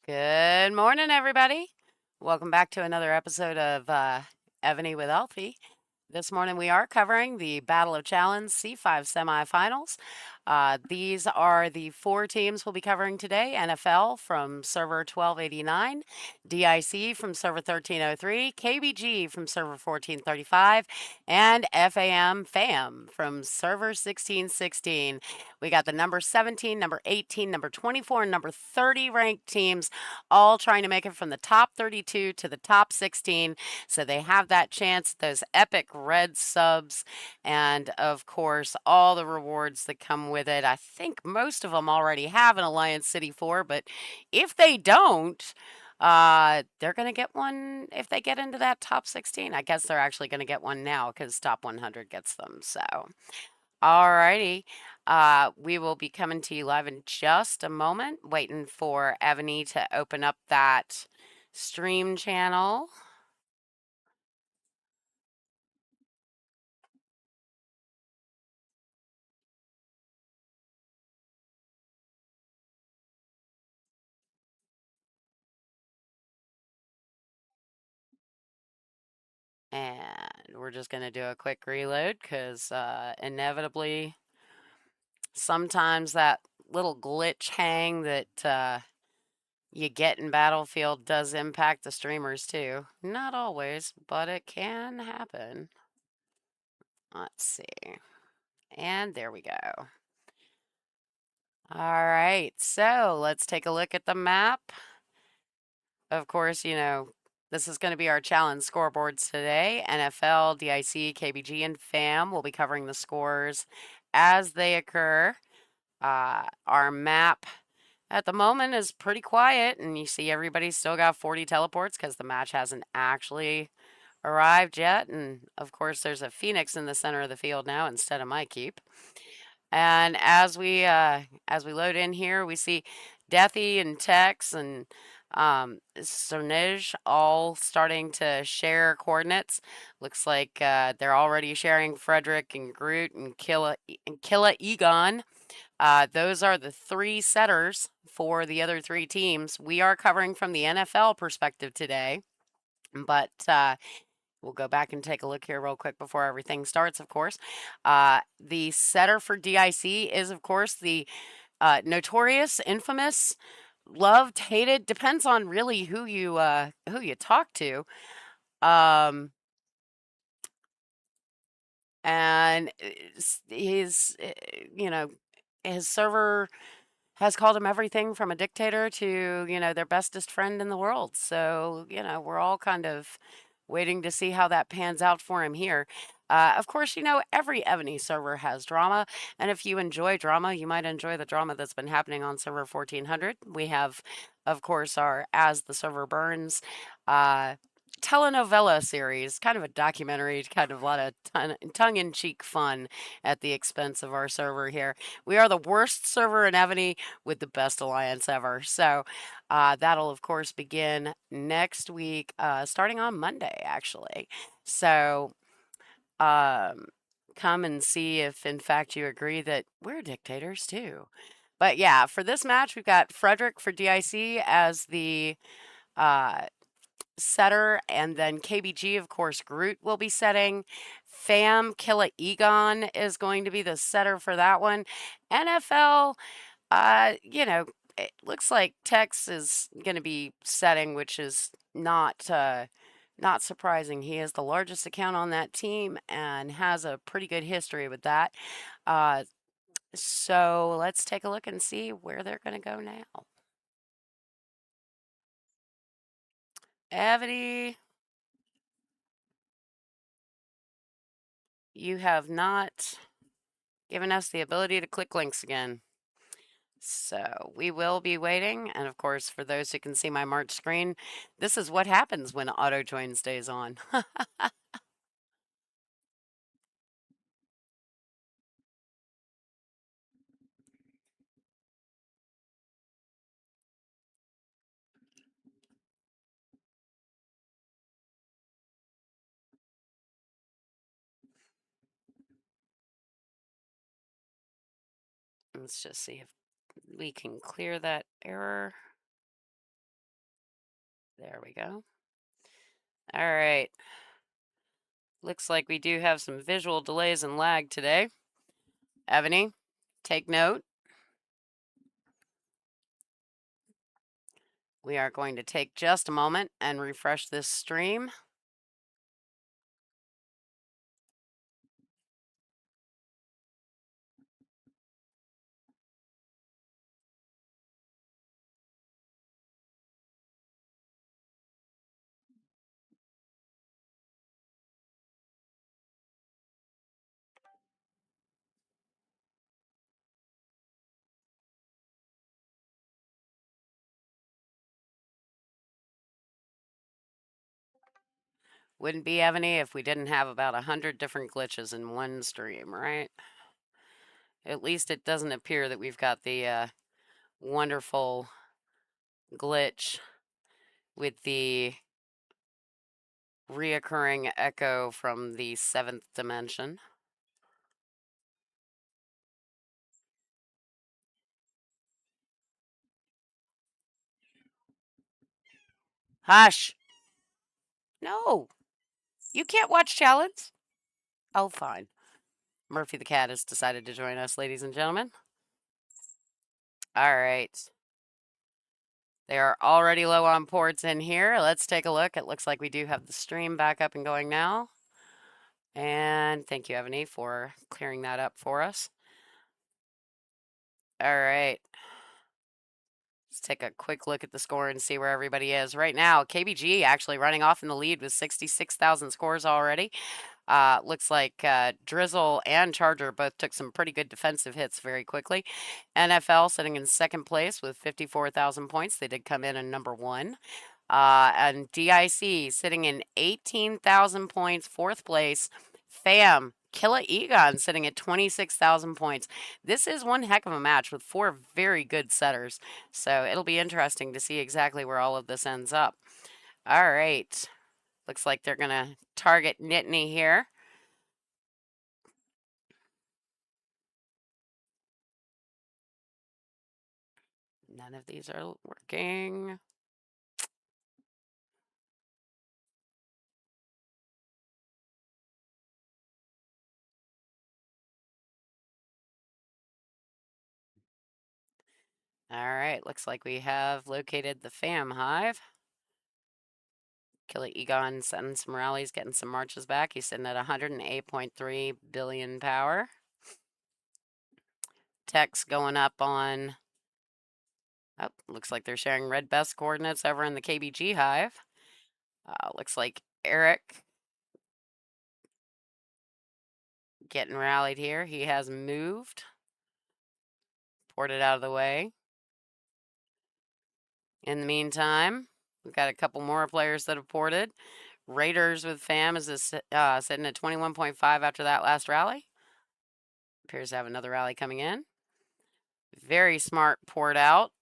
Good morning, everybody. Welcome back to another episode of Evony with Elphi. This morning we are covering the Battle of Chalons C5 semifinals. These are the four teams we'll be covering today: NFL from server 1289, DIC from server 1303, KBG from server 1435, and FAM from server 1616. We got the number 17, number 18, number 24, and number 30 ranked teams all trying to make it from the top 32 to the top 16. So they have that chance, those epic red subs, and of course, all the rewards that come with it. I think most of them already have an Alliance City 4, but if they don't, they're going to get one if they get into that top 16. I guess they're actually going to get one now because top 100 gets them. So, alrighty. We will be coming to you live in just a moment, waiting for Evony to open up that stream channel. And we're just going to do a quick reload because inevitably, sometimes that little glitch hang that you get in Battlefield does impact the streamers too. Not always, but it can happen. Let's see. And there we go. All right, so let's take a look at the map. Of course, this is going to be our challenge scoreboards today. NFL, DIC, KBG, and FAM will be covering the scores as they occur. Our map at the moment is pretty quiet, and you see everybody's still got 40 teleports because the match hasn't actually arrived yet. And of course, there's a Phoenix in the center of the field now instead of my keep. And as we load in here, we see Deathy and Tex and Cernej all starting to share coordinates. Looks like they're already sharing Frederick and Groot and KillaEgon. Those are the three setters for the other three teams. We are covering from the NFL perspective today, but we'll go back and take a look here real quick before everything starts, of course. The setter for DIC is, of course, the notorious, infamous, loved, hated, depends on really who you talk to. And his server has called him everything from a dictator to, their bestest friend in the world. So, we're all kind of waiting to see how that pans out for him here. Of course, every Evony server has drama, and if you enjoy drama, you might enjoy the drama that's been happening on server 1400. We have, of course, our As the Server Burns telenovela series, kind of a documentary, kind of a lot of tongue-in-cheek fun at the expense of our server here. We are the worst server in Evony with the best alliance ever. So that'll, of course, begin next week, starting on Monday, actually. So come and see if, in fact, you agree that we're dictators too. But yeah, for this match, we've got Frederick for DIC as the uh, setter, and then KBG, of course, Groot will be setting. FAM KillaEgon is going to be the setter for that one. NFL, it looks like Tex is going to be setting, which is not surprising. He is the largest account on that team and has a pretty good history with that. So let's take a look and see where they're going to go now. Evony, you have not given us the ability to click links again. So we will be waiting. And of course, for those who can see my March screen, this is what happens when auto join stays on. Let's just see if we can clear that error. There we go. All right. Looks like we do have some visual delays and lag today. Evony, take note. We are going to take just a moment and refresh this stream. Wouldn't be Evony if we didn't have about 100 different glitches in one stream, right? At least it doesn't appear that we've got the wonderful glitch with the reoccurring echo from the 7th dimension. Hush! No! You can't watch Chalons? Oh, fine. Murphy the cat has decided to join us, ladies and gentlemen. All right. They are already low on ports in here. Let's take a look. It looks like we do have the stream back up and going now. And thank you, Evony, for clearing that up for us. All right. Let's take a quick look at the score and see where everybody is. Right now, KBG actually running off in the lead with 66,000 scores already. Looks like Drizzle and Charger both took some pretty good defensive hits very quickly. NFL sitting in second place with 54,000 points. They did come in at number 1. And DIC sitting in 18,000 points, fourth place. FAM, KillaEgon sitting at 26,000 points. This is one heck of a match with 4 very good setters. So it'll be interesting to see exactly where all of this ends up. All right. Looks like they're going to target Nittany here. None of these are working. All right, looks like we have located the FAM hive. KillaEgon sending some rallies, getting some marches back. He's sitting at 108.3 billion power. Tex going up on, oh, looks like they're sharing red best coordinates over in the KBG hive. Looks like Eric getting rallied here. He has moved, ported out of the way. In the meantime, we've got a couple more players that have ported. Raiders with FAM is sitting at 21.5 after that last rally. Appears to have another rally coming in. Very smart port out.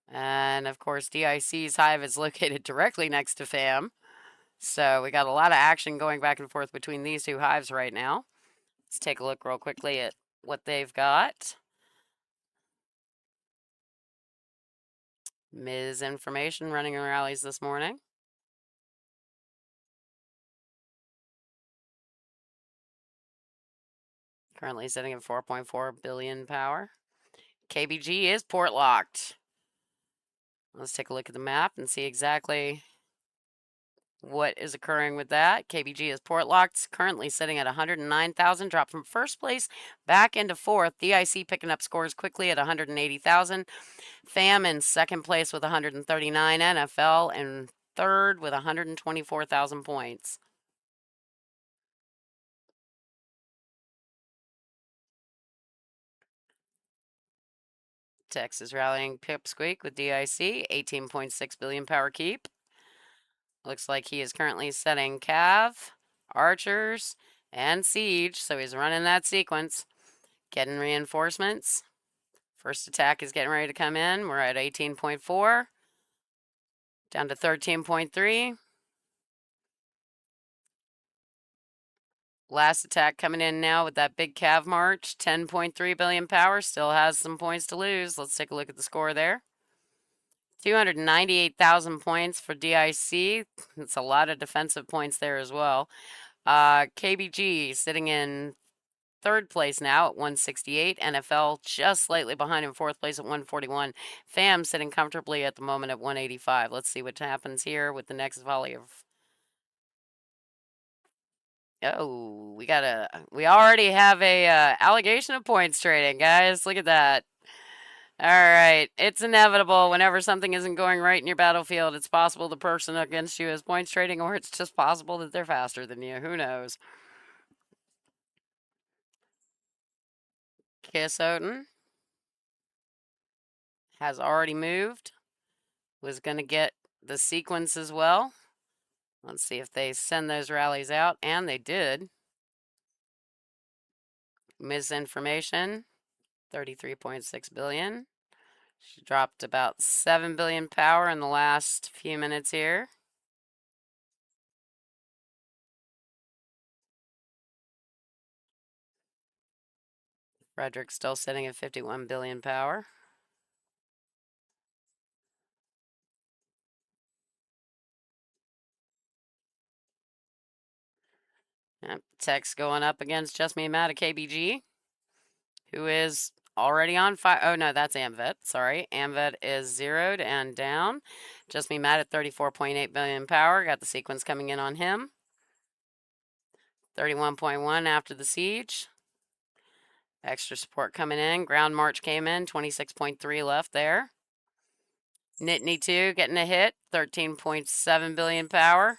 And of course, DIC's hive is located directly next to FAM. So we got a lot of action going back and forth between these two hives right now. Let's take a look real quickly at what they've got. Ms. Information running rallies this morning. Currently sitting at 4.4 billion power. KBG is port locked. Let's take a look at the map and see exactly what is occurring with that. KBG is port locked, currently sitting at 109,000, dropped from first place back into fourth. DIC picking up scores quickly at 180,000. FAM in second place with 139. NFL in third with 124,000 points. Tex is rallying Pipsqueak with DIC, 18.6 billion power keep. Looks like he is currently setting Cav, Archers, and Siege, so he's running that sequence. Getting reinforcements. First attack is getting ready to come in. We're at 18.4. Down to 13.3. Last attack coming in now with that big Cav march. 10.3 billion power. Still has some points to lose. Let's take a look at the score there. 298,000 points for DIC. It's a lot of defensive points there as well. KBG sitting in third place now at 168. NFL just slightly behind in fourth place at 141. FAM sitting comfortably at the moment at 185. Let's see what happens here with the next volley of. Oh, we already have a allegation of points trading, guys. Look at that. All right, it's inevitable whenever something isn't going right in your battlefield. It's possible the person against you is points trading, or it's just possible that they're faster than you. Who knows? Kiss Odin has already moved. Was going to get the sequence as well. Let's see if they send those rallies out, and they did. Misinformation, 33.6 billion. She dropped about 7 billion power in the last few minutes here. Frederick still sitting at 51 billion power. Yep, Tex going up against Just Me Mad at KBG, who is already on fire. Oh, no, that's Amvet. Sorry. Amvet is zeroed and down. Just Me Mad at 34.8 billion power. Got the sequence coming in on him. 31.1 after the siege. Extra support coming in. Ground March came in. 26.3 left there. Nittany 2 getting a hit. 13.7 billion power.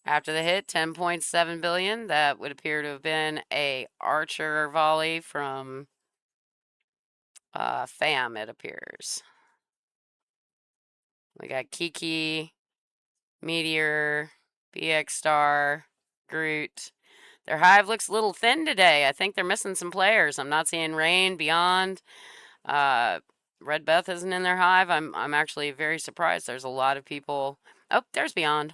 After the hit, 10.7 billion. That would appear to have been a archer volley from FAM, it appears. We got Kiki, Meteor, BX Star, Groot. Their hive looks a little thin today. I think they're missing some players. I'm not seeing Rain, Beyond. Red Beth isn't in their hive. I'm actually very surprised. There's a lot of people. Oh, there's Beyond.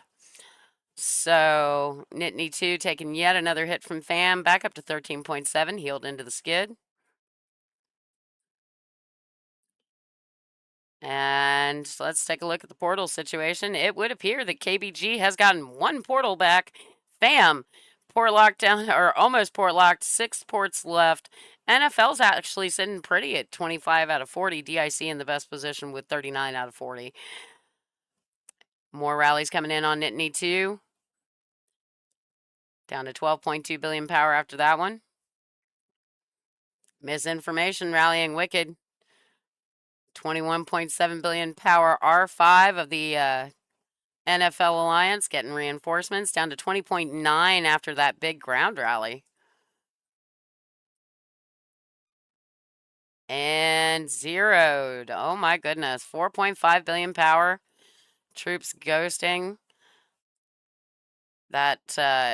So Nittany 2 taking yet another hit from FAM, back up to 13.7, healed into the skid. And let's take a look at the portal situation. It would appear that KBG has gotten one portal back. FAM, port locked down, or almost port locked, 6 ports left. NFL's actually sitting pretty at 25 out of 40. DIC in the best position with 39 out of 40. More rallies coming in on Nittany 2. Down to 12.2 billion power after that one. Misinformation rallying Wicked. 21.7 billion power R5 of the NFL Alliance getting reinforcements down to 20.9 after that big ground rally. And zeroed. Oh my goodness. 4.5 billion power. Troops ghosting. That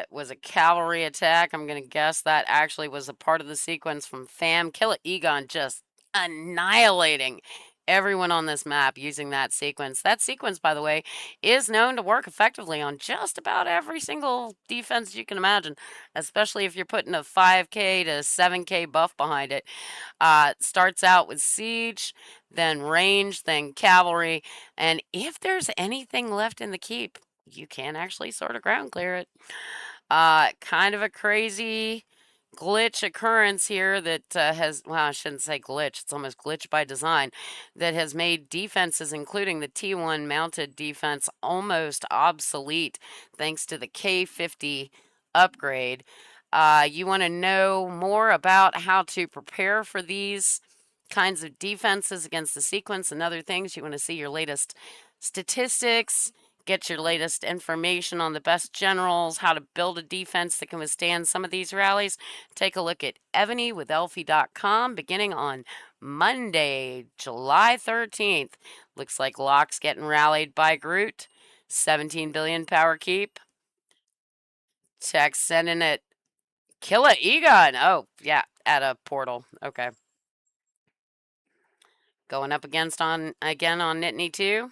was a cavalry attack. I'm going to guess that actually was a part of the sequence from FAM. KillaEgon just annihilating everyone on this map using that sequence. That sequence, by the way, is known to work effectively on just about every single defense you can imagine, especially if you're putting a 5K to 7K buff behind it. Starts out with siege, then range, then cavalry, and if there's anything left in the keep, you can actually sort of ground clear it. Kind of a crazy glitch occurrence here that well, I shouldn't say glitch, it's almost glitch by design, that has made defenses, including the T1 mounted defense, almost obsolete thanks to the K50 upgrade. You want to know more about how to prepare for these kinds of defenses against the sequence and other things. You want to see your latest statistics, get your latest information on the best generals, how to build a defense that can withstand some of these rallies. Take a look at Evony with Elphi.com beginning on Monday, July 13th. Looks like Locke's getting rallied by Groot. 17 billion power keep. Tex sending it. KillaEgon. Oh, yeah, at a portal. Okay. Going up against again on Nittany 2.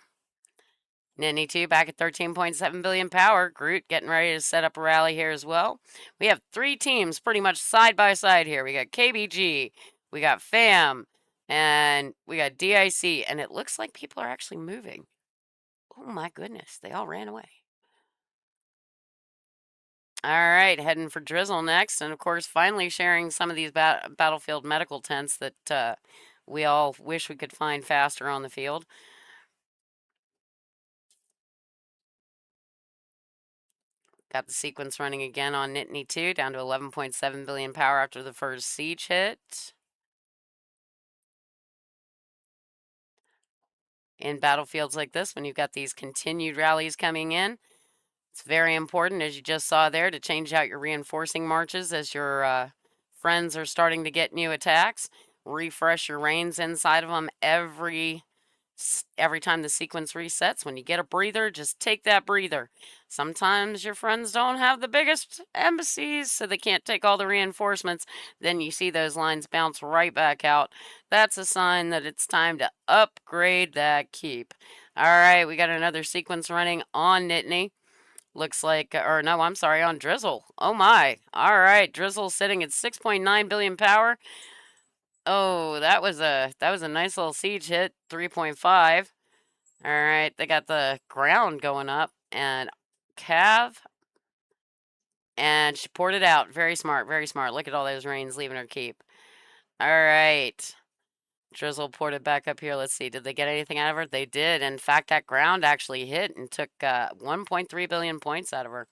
Nittany 2 back at 13.7 billion power. Groot getting ready to set up a rally here as well. We have 3 teams pretty much side by side here. We got KBG, we got FAM, And we got DIC, and it looks like people are actually moving. Oh my goodness, they all ran away. All right, heading for Drizzle next, and of course, finally sharing some of these battlefield medical tents that we all wish we could find faster on the field. Got the sequence running again on Nittany 2, down to 11.7 billion power after the first siege hit. In battlefields like this, when you've got these continued rallies coming in, it's very important, as you just saw there, to change out your reinforcing marches as your friends are starting to get new attacks. Refresh your reins inside of them every time the sequence resets. When you get a breather, just take that breather. Sometimes your friends don't have the biggest embassies, so they can't take all the reinforcements. Then you see those lines bounce right back out. That's a sign that it's time to upgrade that keep. All right, we got another sequence running on Nittany. Looks like, or no, I'm sorry, on Drizzle. Oh my. All right, Drizzle sitting at 6.9 billion power. Oh, that was a nice little siege hit, 3.5. All right, they got the ground going up and Cav, and she poured it out. Very smart, very smart. Look at all those rains leaving her keep. All right. Drizzle poured it back up here. Let's see. Did they get anything out of her? They did. In fact, that ground actually hit and took 1.3 billion points out of her.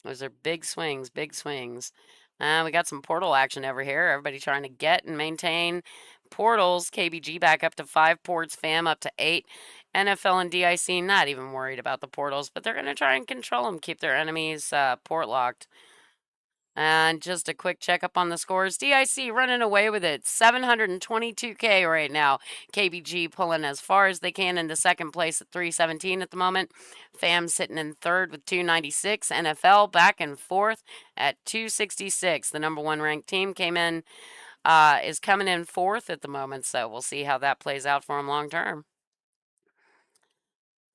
Those are big swings, big swings. We got some portal action over here. Everybody trying to get and maintain portals. KBG back up to 5 ports, FAM up to 8. NFL and DIC not even worried about the portals, but they're going to try and control them, keep their enemies port locked. And just a quick checkup on the scores. DIC running away with it. 722K right now. KBG pulling as far as they can into second place at 317 at the moment. FAM sitting in third with 296. NFL back and forth at 266. The number one ranked team is coming in fourth at the moment, so we'll see how that plays out for them long term.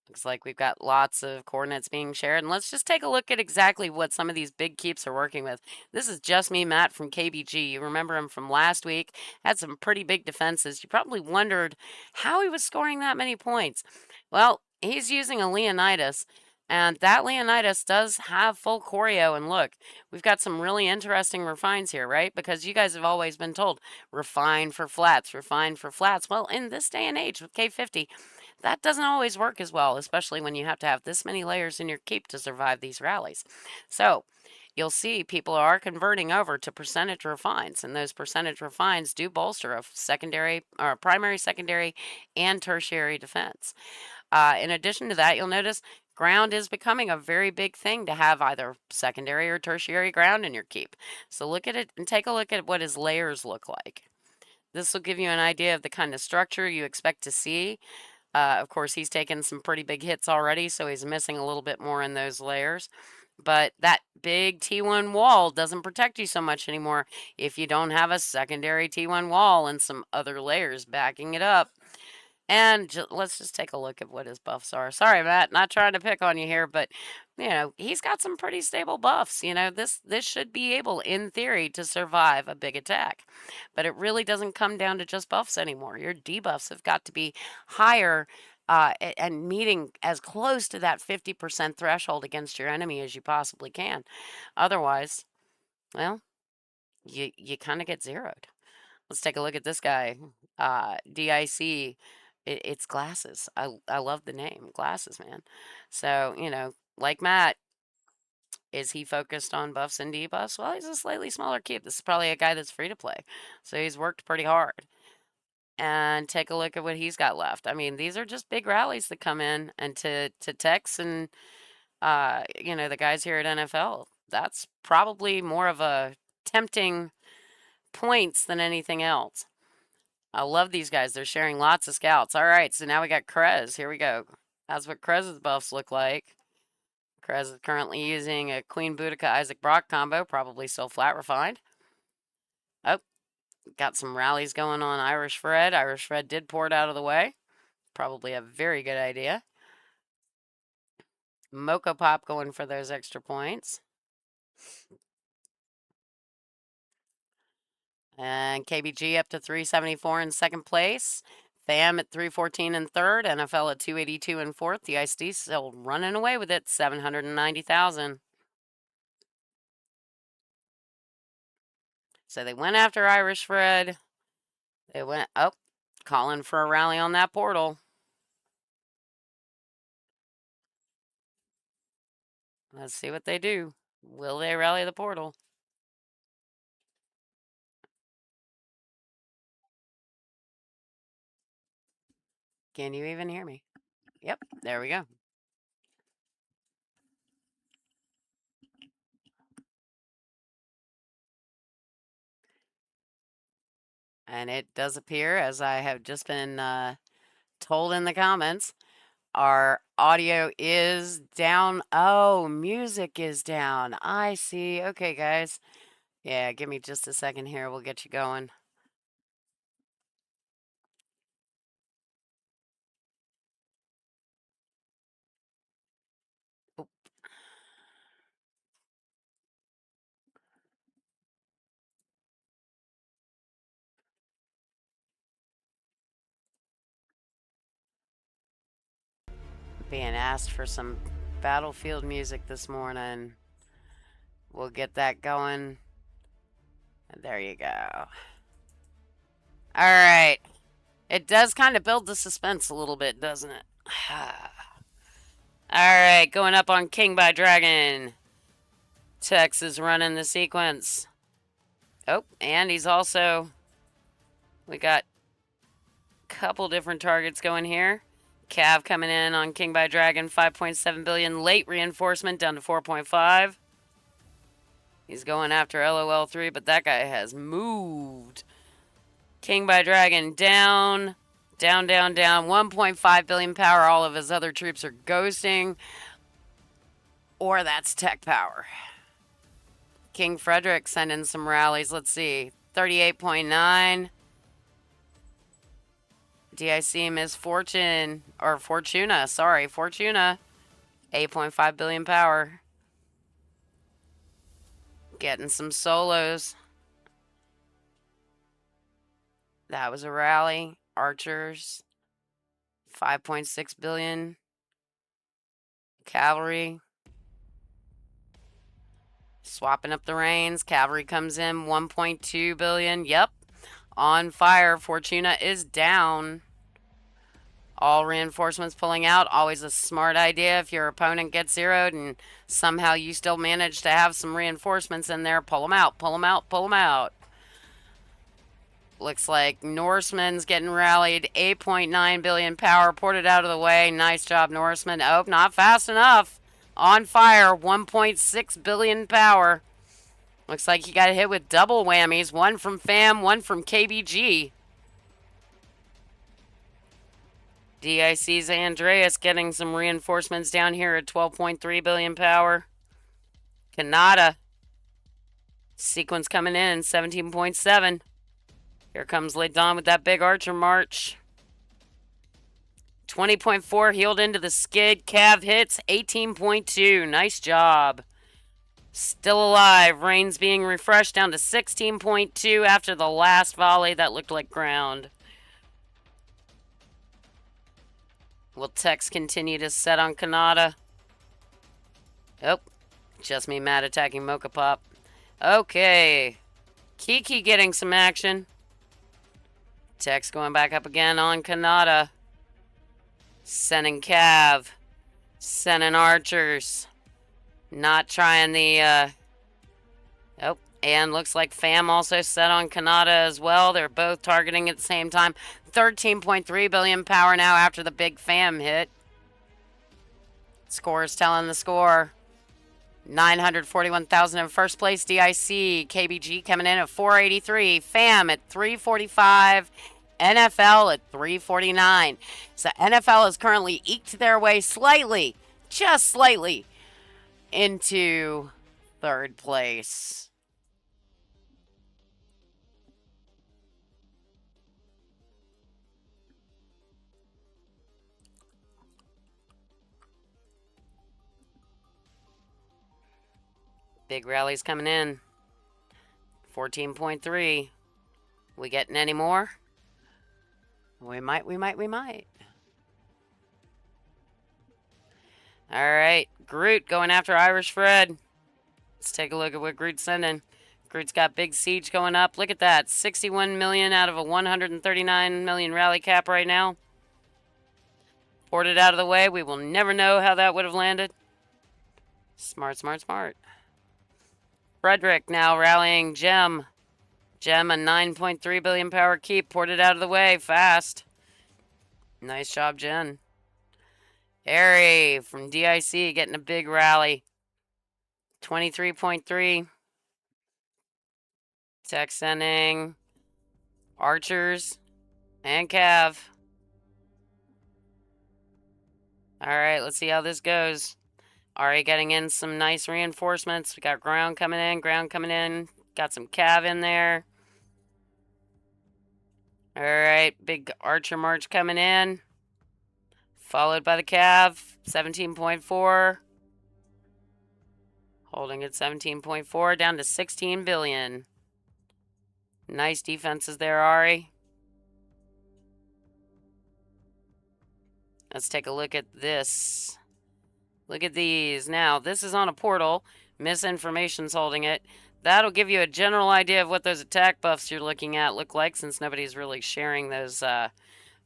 Looks like we've got lots of coordinates being shared. And let's just take a look at exactly what some of these big keeps are working with. This is just me, Matt from KBG. You remember him from last week. Had some pretty big defenses. You probably wondered how he was scoring that many points. Well, he's using a Leonidas. And that Leonidas does have full choreo. And look, we've got some really interesting refines here, right? Because you guys have always been told, refine for flats, refine for flats. Well, in this day and age with K50, that doesn't always work as well, especially when you have to have this many layers in your keep to survive these rallies. So you'll see people are converting over to percentage refines, and those percentage refines do bolster a secondary or primary, secondary, and tertiary defense. In addition to that, you'll notice ground is becoming a very big thing to have either secondary or tertiary ground in your keep. So look at it and take a look at what his layers look like. This will give you an idea of the kind of structure you expect to see. Of course, he's taken some pretty big hits already, so he's missing a little bit more in those layers. But that big T1 wall doesn't protect you so much anymore if you don't have a secondary T1 wall and some other layers backing it up. And let's just take a look at what his buffs are. Sorry, Matt, not trying to pick on you here, but he's got some pretty stable buffs. This should be able, in theory, to survive a big attack. But it really doesn't come down to just buffs anymore. Your debuffs have got to be higher and meeting as close to that 50% threshold against your enemy as you possibly can. Otherwise, well, you kind of get zeroed. Let's take a look at this guy. DIC. It's glasses. I love the name. Glasses, man. So, like Matt, is he focused on buffs and debuffs? Well, he's a slightly smaller keep. This is probably a guy that's free to play. So he's worked pretty hard. And take a look at what he's got left. I mean, these are just big rallies that come in, and to Tex and the guys here at NFL, that's probably more of a tempting points than anything else. I love these guys. They're sharing lots of scouts. All right, so now we got Krez. Here we go. That's what Krez's buffs look like. Krez is currently using a Queen Boudica Isaac Brock combo, probably still flat refined. Oh, got some rallies going on Irish Fred. Irish Fred did pour it out of the way. Probably a very good idea. Mocha Pop going for those extra points. And KBG up to 374 in second place. FAM at 314 in third. NFL at 282 in fourth. The ICD still running away with it, 790,000. So they went after Irish Fred. They went up, calling for a rally on that portal. Let's see what they do. Will they rally the portal? Can you even hear me? Yep, there we go. And it does appear, as I have just been told in the comments, our audio is down. Oh, music is down. I see. Okay, guys. Yeah, give me just a second here. We'll get you going. Oop. Being asked for some battlefield music this morning. We'll get that going. And there you go. All right. It does kind of build the suspense a little bit, doesn't it? All right, going up on King by Dragon. Tex is running the sequence. Oh, and he's also... We got a couple different targets going here. Cav coming in on King by Dragon, 5.7 billion. Late reinforcement down to 4.5. He's going after LOL3, but that guy has moved. King by Dragon down, down, down, down. 1.5 billion power. All of his other troops are ghosting. Or that's tech power. King Frederick sending some rallies. Let's see. 38.9. DIC Miss Fortune, or Fortuna, sorry, Fortuna. 8.5 billion power. Getting some solos. That was a rally. Archers. 5.6 billion. Cavalry. Swapping up the reins. Cavalry comes in. 1.2 billion. Yep. On fire. Fortuna is down. All reinforcements pulling out. Always a smart idea if your opponent gets zeroed and somehow you still manage to have some reinforcements in there. Pull them out, pull them out, pull them out. Looks like Norseman's getting rallied. 8.9 billion power. Ported out of the way. Nice job, Norseman. Oh, not fast enough. On fire. 1.6 billion power. Looks like he got hit with double whammies. One from FAM, one from KBG. DIC's Andreas getting some reinforcements down here at 12.3 billion power. Kanata. Sequence coming in, 17.7. Here comes Ledon with that big archer march. 20.4 healed into the skid. Cav hits, 18.2. Nice job. Still alive. Reigns being refreshed down to 16.2 after the last volley that looked like ground. Will Tex continue to set on Kanata? Oh, just me mad attacking Mocha Pop. Okay. Kiki getting some action. Tex going back up again on Kanata. Sending Cav. Sending archers. Not trying the, Oh, and looks like FAM also set on Kanata as well. They're both targeting at the same time. 13.3 billion power now after the big FAM hit. Score's telling the score. 941,000 in first place. DIC. KBG coming in at 483. FAM at 345. NFL at 349. So NFL has currently eked their way slightly, just slightly, into third place. Big rallies coming in. 14.3. We getting any more? We might. All right, Groot going after Irish Fred. Let's take a look at what Groot's sending. Groot's got big siege going up. Look at that, 61 million out of a 139 million rally cap right now. Poured it out of the way. We will never know how that would have landed. Smart. Frederick now rallying Gem. Gem, a 9.3 billion power keep. Poured it out of the way fast. Nice job, Jen. Harry from DIC getting a big rally. 23.3. Tex sending archers and Cav. Alright, let's see how this goes. Already getting in some nice reinforcements. We got ground coming in. Got some Cav in there. Alright, big archer march coming in. Followed by the Cav, 17.4. Holding at 17.4, down to 16 billion. Nice defenses there, Ari. Let's take a look at this. Look at these. Now, this is on a portal. Misinformation's holding it. That'll give you a general idea of what those attack buffs you're looking at look like, since nobody's really sharing those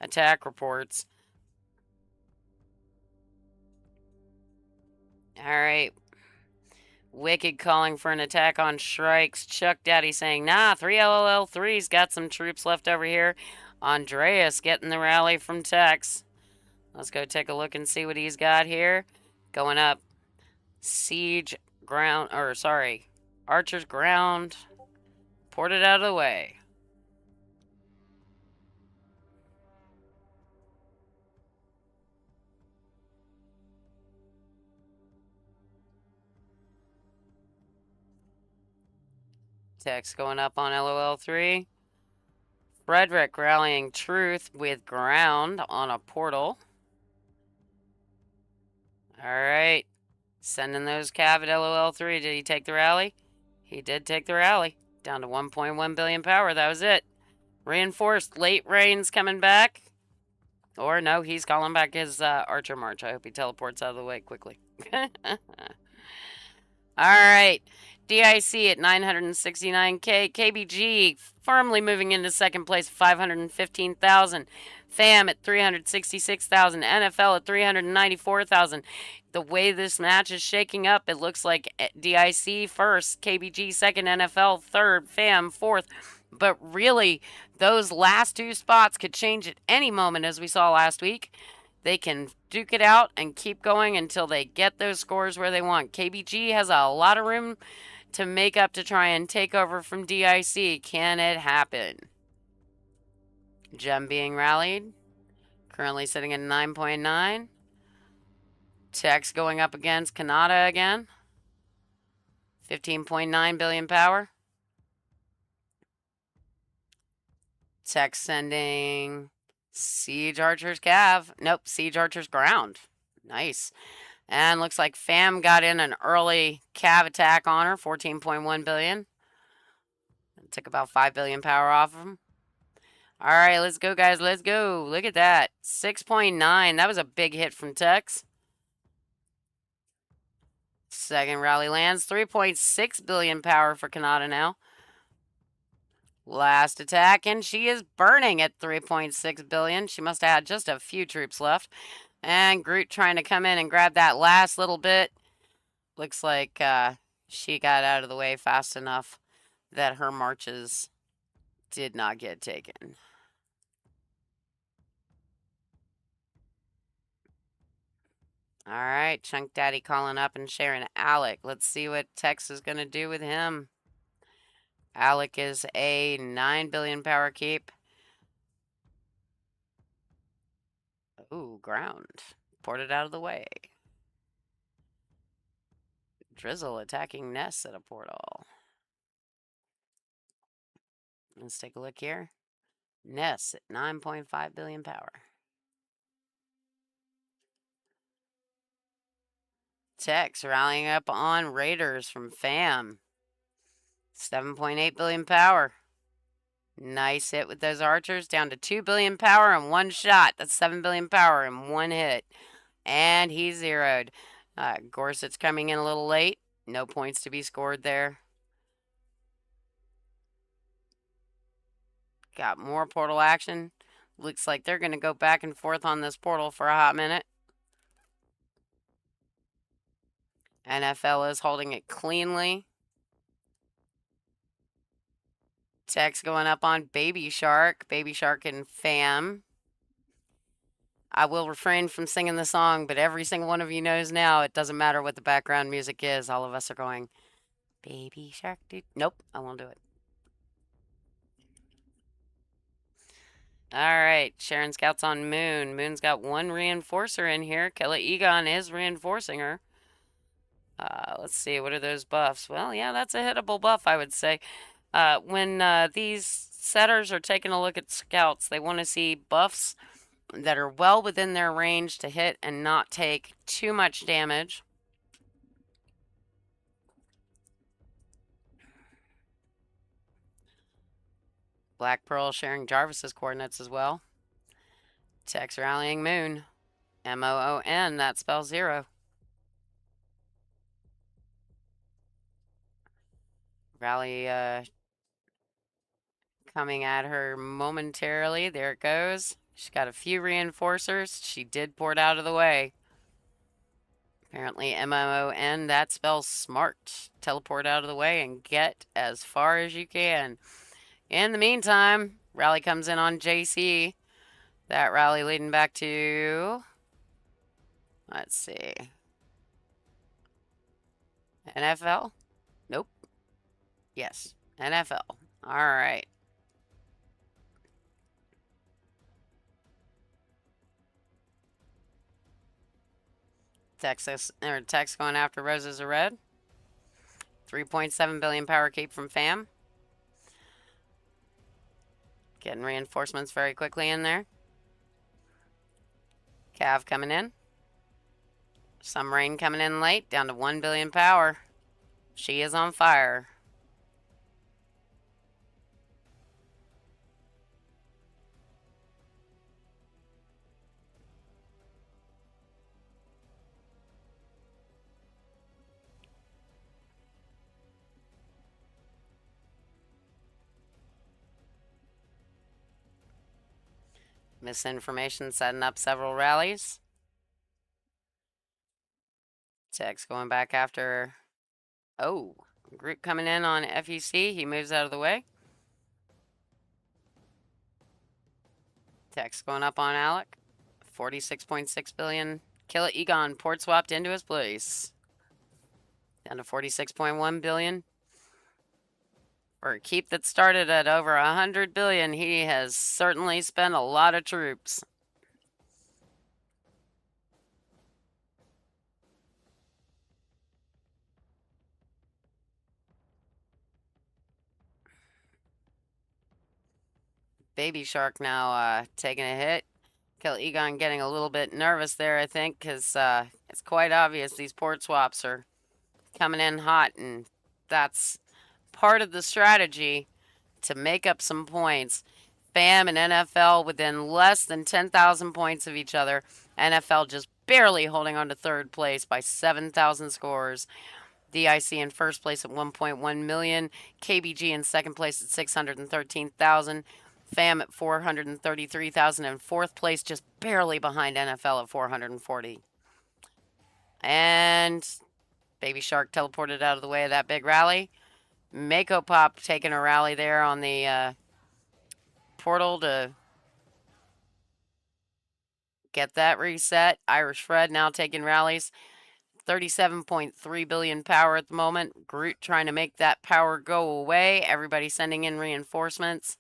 attack reports. Alright. Wicked calling for an attack on Shrikes. Chuck Daddy saying, nah, 3 LLL3's got some troops left over here. Andreas getting the rally from Tex. Let's go take a look and see what he's got here. Going up. Siege ground, or sorry, Archer's ground. Poured it out of the way. Tex going up on LOL3. Frederick rallying Truth with ground on a portal. Alright. Sending those Cav at LOL3. Did he take the rally? He did take the rally. Down to 1.1 billion power. That was it. Reinforced. Late rains coming back. Or no, he's calling back his Archer March. I hope he teleports out of the way quickly. Alright. DIC at 969K. KBG firmly moving into second place, 515,000. FAM at 366,000. NFL at 394,000. The way this match is shaking up, it looks like DIC first, KBG second, NFL third, FAM fourth. But really, those last two spots could change at any moment, as we saw last week. They can duke it out and keep going until they get those scores where they want. KBG has a lot of room to make up to try and take over from DIC. Can it happen? Gem being rallied. Currently sitting at 9.9. Tex going up against Kanata again. 15.9 billion power. Tex sending Siege Archer's Cav. Nope, Siege Archer's ground. Nice. And looks like FAM got in an early Cav attack on her. 14.1 billion. It took about 5 billion power off of him. Alright, let's go, guys. Let's go. Look at that. 6.9. That was a big hit from Tex. Second rally lands. 3.6 billion power for Kanata now. Last attack, and she is burning at 3.6 billion. She must have had just a few troops left. And Groot trying to come in and grab that last little bit. Looks like she got out of the way fast enough that her marches did not get taken. Alright, Chunk Daddy calling up and sharing Alec. Let's see what Tex is going to do with him. Alec is a 9 billion power keep. Ooh, ground. Poured it out of the way. Drizzle attacking Ness at a portal. Let's take a look here. Ness at 9.5 billion power. Tex rallying up on Raiders from FAM. 7.8 billion power. Nice hit with those archers. Down to 2 billion power in one shot. That's 7 billion power in one hit. And he's zeroed. Gorsuch's coming in a little late. No points to be scored there. Got more portal action. Looks like they're going to go back and forth on this portal for a hot minute. NFL is holding it cleanly. Tex going up on Baby Shark. Baby Shark and FAM. I will refrain from singing the song, but every single one of you knows now it doesn't matter what the background music is. All of us are going, Baby Shark, dude. Nope, I won't do it. All right, Sharon Scout's on Moon. Moon's got one reinforcer in here. KillaEgon is reinforcing her. Let's see, what are those buffs? Well, yeah, that's a hittable buff, I would say. When these setters are taking a look at scouts, they want to see buffs that are well within their range to hit and not take too much damage. Black Pearl sharing Jarvis's coordinates as well. Tex rallying Moon. MOON, that spells 0. Rally coming at her momentarily. There it goes. She's got a few reinforcers. She did port out of the way. Apparently MOON, that spells smart. Teleport out of the way and get as far as you can. In the meantime, rally comes in on JC. That rally leading back to, let's see, NFL? Nope. Yes, NFL. All right. Tex going after Roses are red. 3.7 billion power cape from FAM. Getting reinforcements very quickly in there. Cav coming in. Some rain coming in late, down to 1 billion power. She is on fire. Misinformation setting up several rallies. Tex going back after. Oh, Groot coming in on FEC. He moves out of the way. Tex going up on Alec. 46.6 billion. KillaEgon port swapped into his place. Down to 46.1 billion. For a keep that started at over 100 billion, he has certainly spent a lot of troops. Baby Shark now taking a hit. KillaEgon getting a little bit nervous there, I think, because it's quite obvious these port swaps are coming in hot, and that's part of the strategy to make up some points. FAM and NFL within less than 10,000 points of each other. NFL just barely holding on to third place by 7,000 scores. DIC in first place at 1.1 million. KBG in second place at 613,000. FAM at 433,000 and fourth place just barely behind NFL at 440. And Baby Shark teleported out of the way of that big rally. Mako Pop taking a rally there on the portal to get that reset. Irish Fred now taking rallies. 37.3 billion power at the moment. Groot trying to make that power go away. Everybody sending in reinforcements.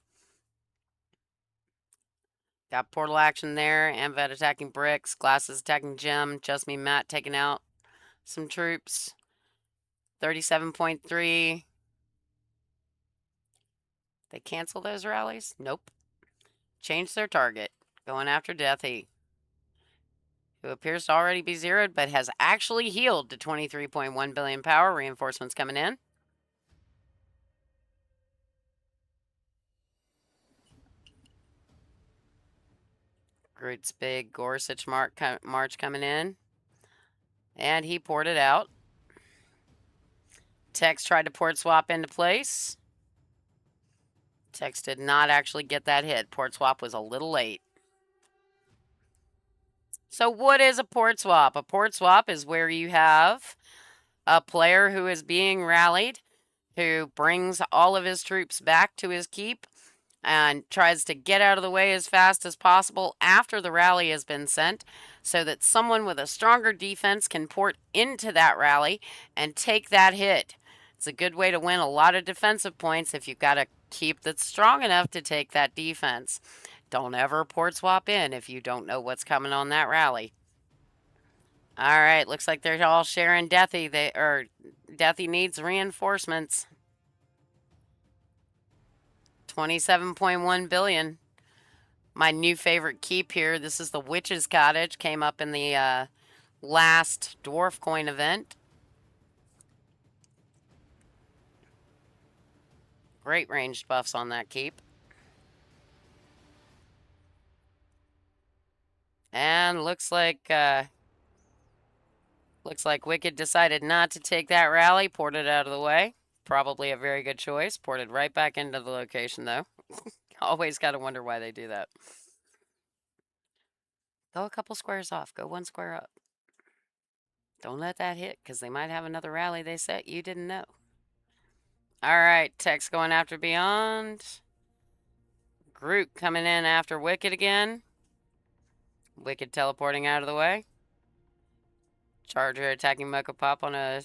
Got portal action there. Amvet attacking bricks. Glasses attacking gem. Just me, Matt taking out some troops. 37.3. They cancel those rallies? Nope. Change their target. Going after Deathy, who appears to already be zeroed, but has actually healed to 23.1 billion power. Reinforcements coming in. Groot's big Gorsuch march coming in. And he poured it out. Tex tried to port swap into place. Tex did not actually get that hit. Port swap was a little late. So what is a port swap? A port swap is where you have a player who is being rallied, who brings all of his troops back to his keep and tries to get out of the way as fast as possible after the rally has been sent so that someone with a stronger defense can port into that rally and take that hit. It's a good way to win a lot of defensive points if you've got a keep that's strong enough to take that defense. Don't ever port swap in if you don't know what's coming on that rally. All right, looks like they're all sharing Deathy. Deathy needs reinforcements. 27.1 billion. My new favorite keep here. This is the Witch's Cottage. Came up in the last Dwarf Coin event. Great ranged buffs on that keep. And looks like Wicked decided not to take that rally. Ported out of the way. Probably a very good choice. Ported right back into the location though. Always got to wonder why they do that. Go a couple squares off. Go one square up. Don't let that hit, because they might have another rally they set you didn't know. All right, Tex going after Beyond. Groot coming in after Wicked again. Wicked teleporting out of the way. Charger attacking Mocha Pop on a...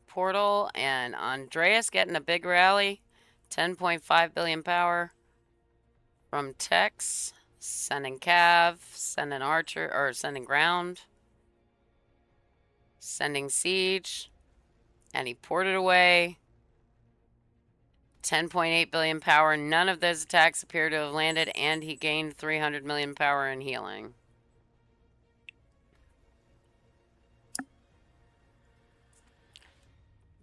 portal. And Andreas getting a big rally. 10.5 billion power from Tex. Sending Cav. Sending Archer, or sending Ground. Sending Siege. And he ported away. 10.8 billion power. None of those attacks appear to have landed, and he gained 300 million power in healing.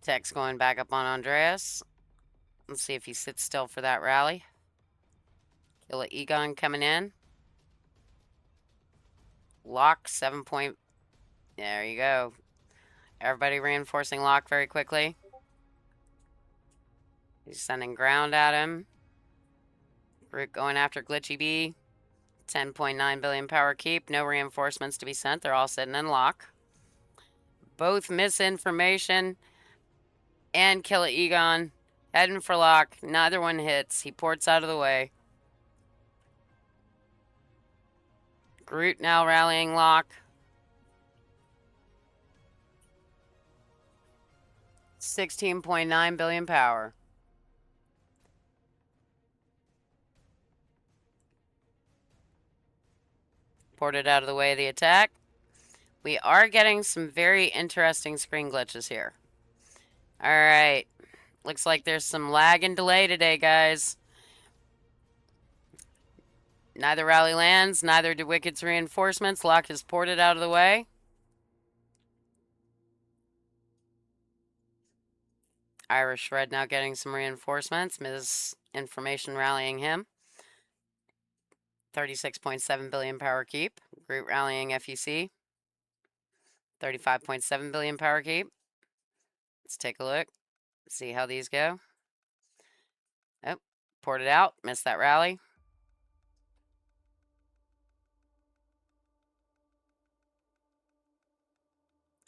Tex going back up on Andreas. Let's see if he sits still for that rally. KillaEgon coming in. Lock 7 point. There you go. Everybody reinforcing Lock very quickly. He's sending Ground at him. Groot going after Glitchy B. 10.9 billion power keep. No reinforcements to be sent. They're all sitting in Lock. Both misinformation and KillaEgon heading for Lock. Neither one hits. He ports out of the way. Groot now rallying Lock. 16.9 billion power. Ported out of the way of the attack. We are getting some very interesting screen glitches here. Alright. Looks like there's some lag and delay today, guys. Neither rally lands, neither do Wicked's reinforcements. Lock is ported out of the way. Irish Shred now getting some reinforcements. Misinformation rallying him. 36.7 billion power keep. Groot rallying FEC. 35.7 billion power keep. Let's take a look. See how these go. Oh, ported out. Missed that rally.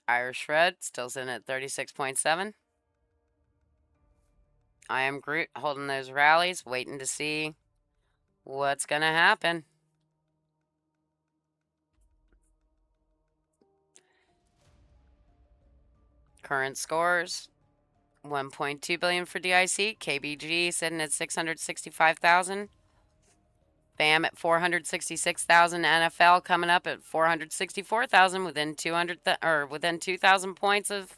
Irish Shred still sitting at 36.7. I am Groot holding those rallies, waiting to see what's going to happen. Current scores. 1.2 billion for DIC. KBG sitting at 665,000. FAM at 466,000. NFL coming up at 464,000 within 2,000 points of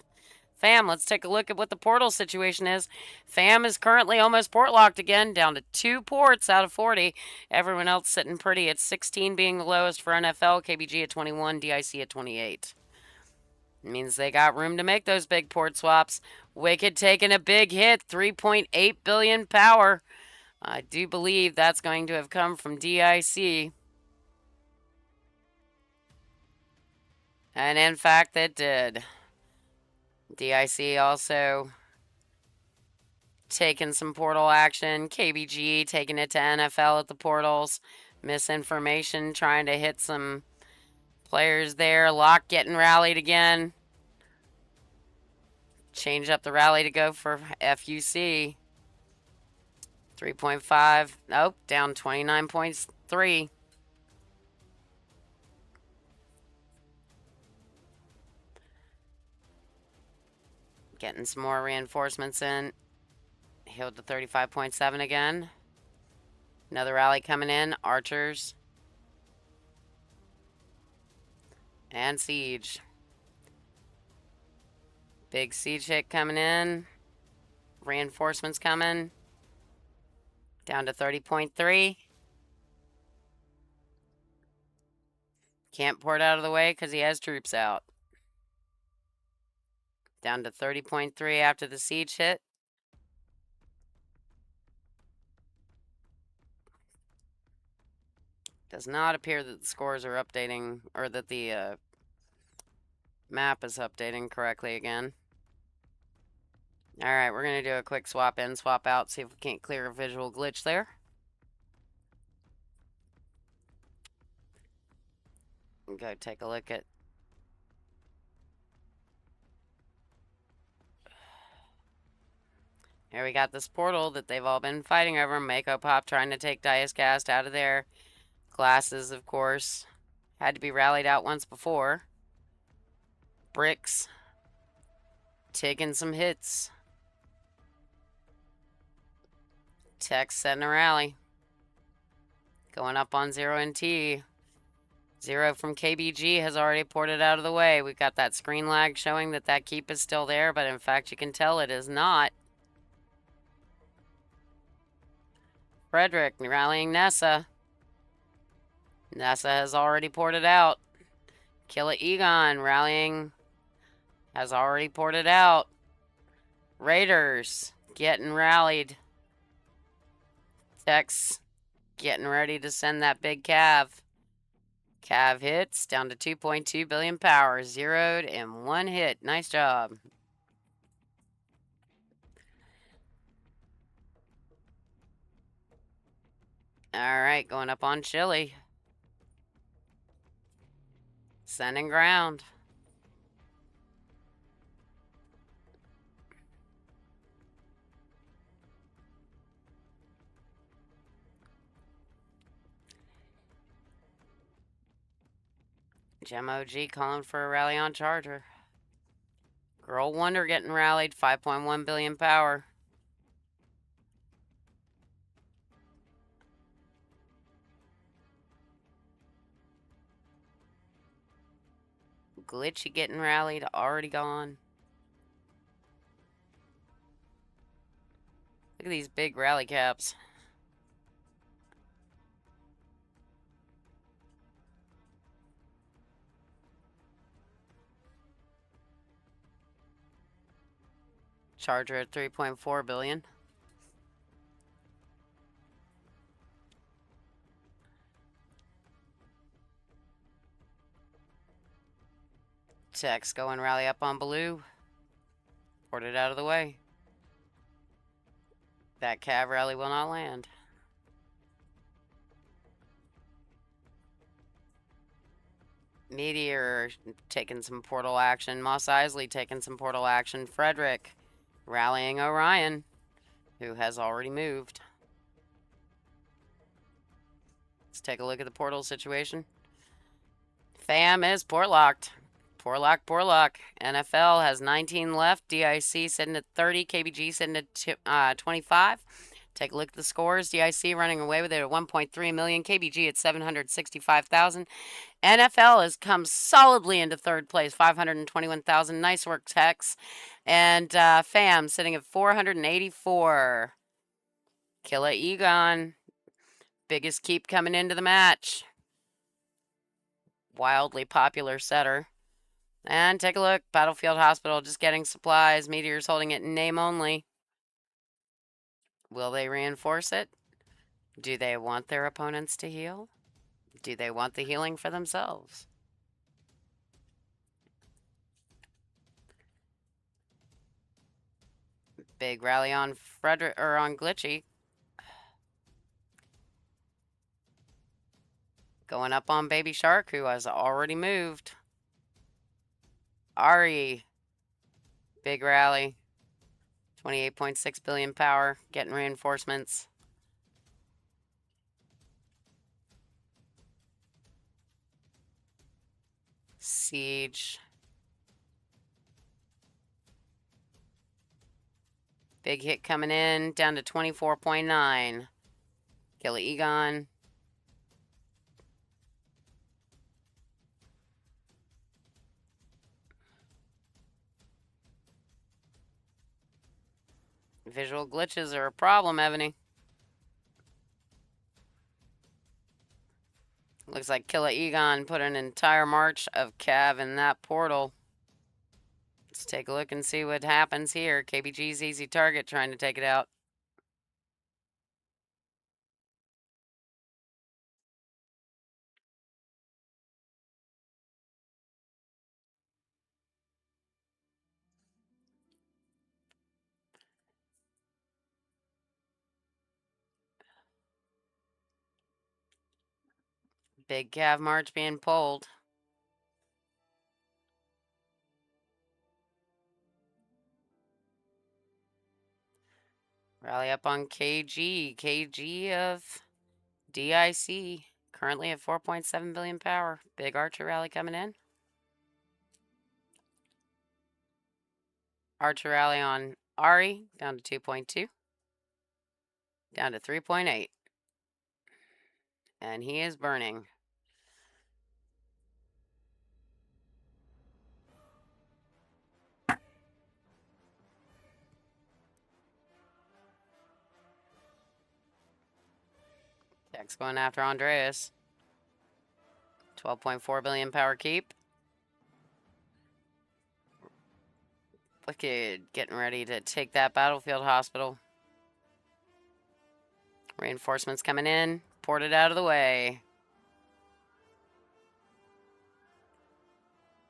FAM. Let's take a look at what the portal situation is. FAM is currently almost port locked again, down to 2 ports out of 40. Everyone else sitting pretty at 16 being the lowest for NFL, KBG at 21, DIC at 28. It means they got room to make those big port swaps. Wicked taking a big hit, 3.8 billion power. I do believe that's going to have come from DIC. And in fact, it did. DIC also taking some portal action. KBG taking it to NFL at the portals. Misinformation trying to hit some players there. Locke getting rallied again. Change up the rally to go for FUC. 3.5. Nope, down 29.3. Getting some more reinforcements in. Healed to 35.7 again. Another rally coming in. Archers. And Siege. Big Siege hit coming in. Reinforcements coming. Down to 30.3. Can't port out of the way because he has troops out. Down to 30.3 after the Siege hit. Does not appear that the scores are updating, or that the map is updating correctly again. Alright, we're going to do a quick swap in, swap out, see if we can't clear a visual glitch there. Go take a look at... Here we got this portal that they've all been fighting over. Mako Pop trying to take Dice Cast out of there. Glasses, of course, had to be rallied out once before. Bricks taking some hits. Tex setting a rally. Going up on 0 and T. 0 from KBG has already ported out of the way. We've got that screen lag showing that that keep is still there, but in fact you can tell it is not. Frederick rallying Nessa. Nessa has already ported out. KillaEgon rallying has already ported out. Raiders getting rallied. Tex getting ready to send that big Cav. Cav hits down to 2.2 billion power. Zeroed in one hit. Nice job. Alright, going up on Chili. Sending ground. Gem OG calling for a rally on Charger. Girl Wonder getting rallied. 5.1 billion power. Glitchy getting rallied. Already gone. Look at these big rally caps. Charger at 3.4 billion. Tex going rally up on Blue. Ported out of the way. That Cav rally will not land. Meteor taking some portal action. Moss Isley taking some portal action. Frederick rallying Orion, who has already moved. Let's take a look at the portal situation. FAM is port locked. Port lock. NFL has 19 left. DIC sitting at 30. KBG sitting at 25. Take a look at the scores. DIC running away with it at 1.3 million. KBG at 765,000. NFL has come solidly into third place, 521,000. Nice work, Tex. And FAM sitting at 484. KillaEgon, biggest keep coming into the match. Wildly popular setter. And take a look. Battlefield Hospital just getting supplies. Meteor's holding it in name only. Will they reinforce it? Do they want their opponents to heal? Do they want the healing for themselves? Big rally on Frederick or on Glitchy. Going up on Baby Shark, who has already moved. Ari. Big rally. 28.6 billion power. Getting reinforcements. Siege. Big hit coming in. Down to 24.9. KillaEgon. Visual glitches are a problem, Evony. Looks like KillaEgon put an entire march of Cav in that portal. Let's take a look and see what happens here. KBG's easy target trying to take it out. Big Cav march being pulled. Rally up on KG. KG of DIC. Currently at 4.7 billion power. Big Archer rally coming in. Archer rally on Ari. Down to 2.2. Down to 3.8. And he is burning. Tex going after Andreas. 12.4 billion power keep. Wicked getting ready to take that battlefield hospital. Reinforcements coming in. Ported out of the way.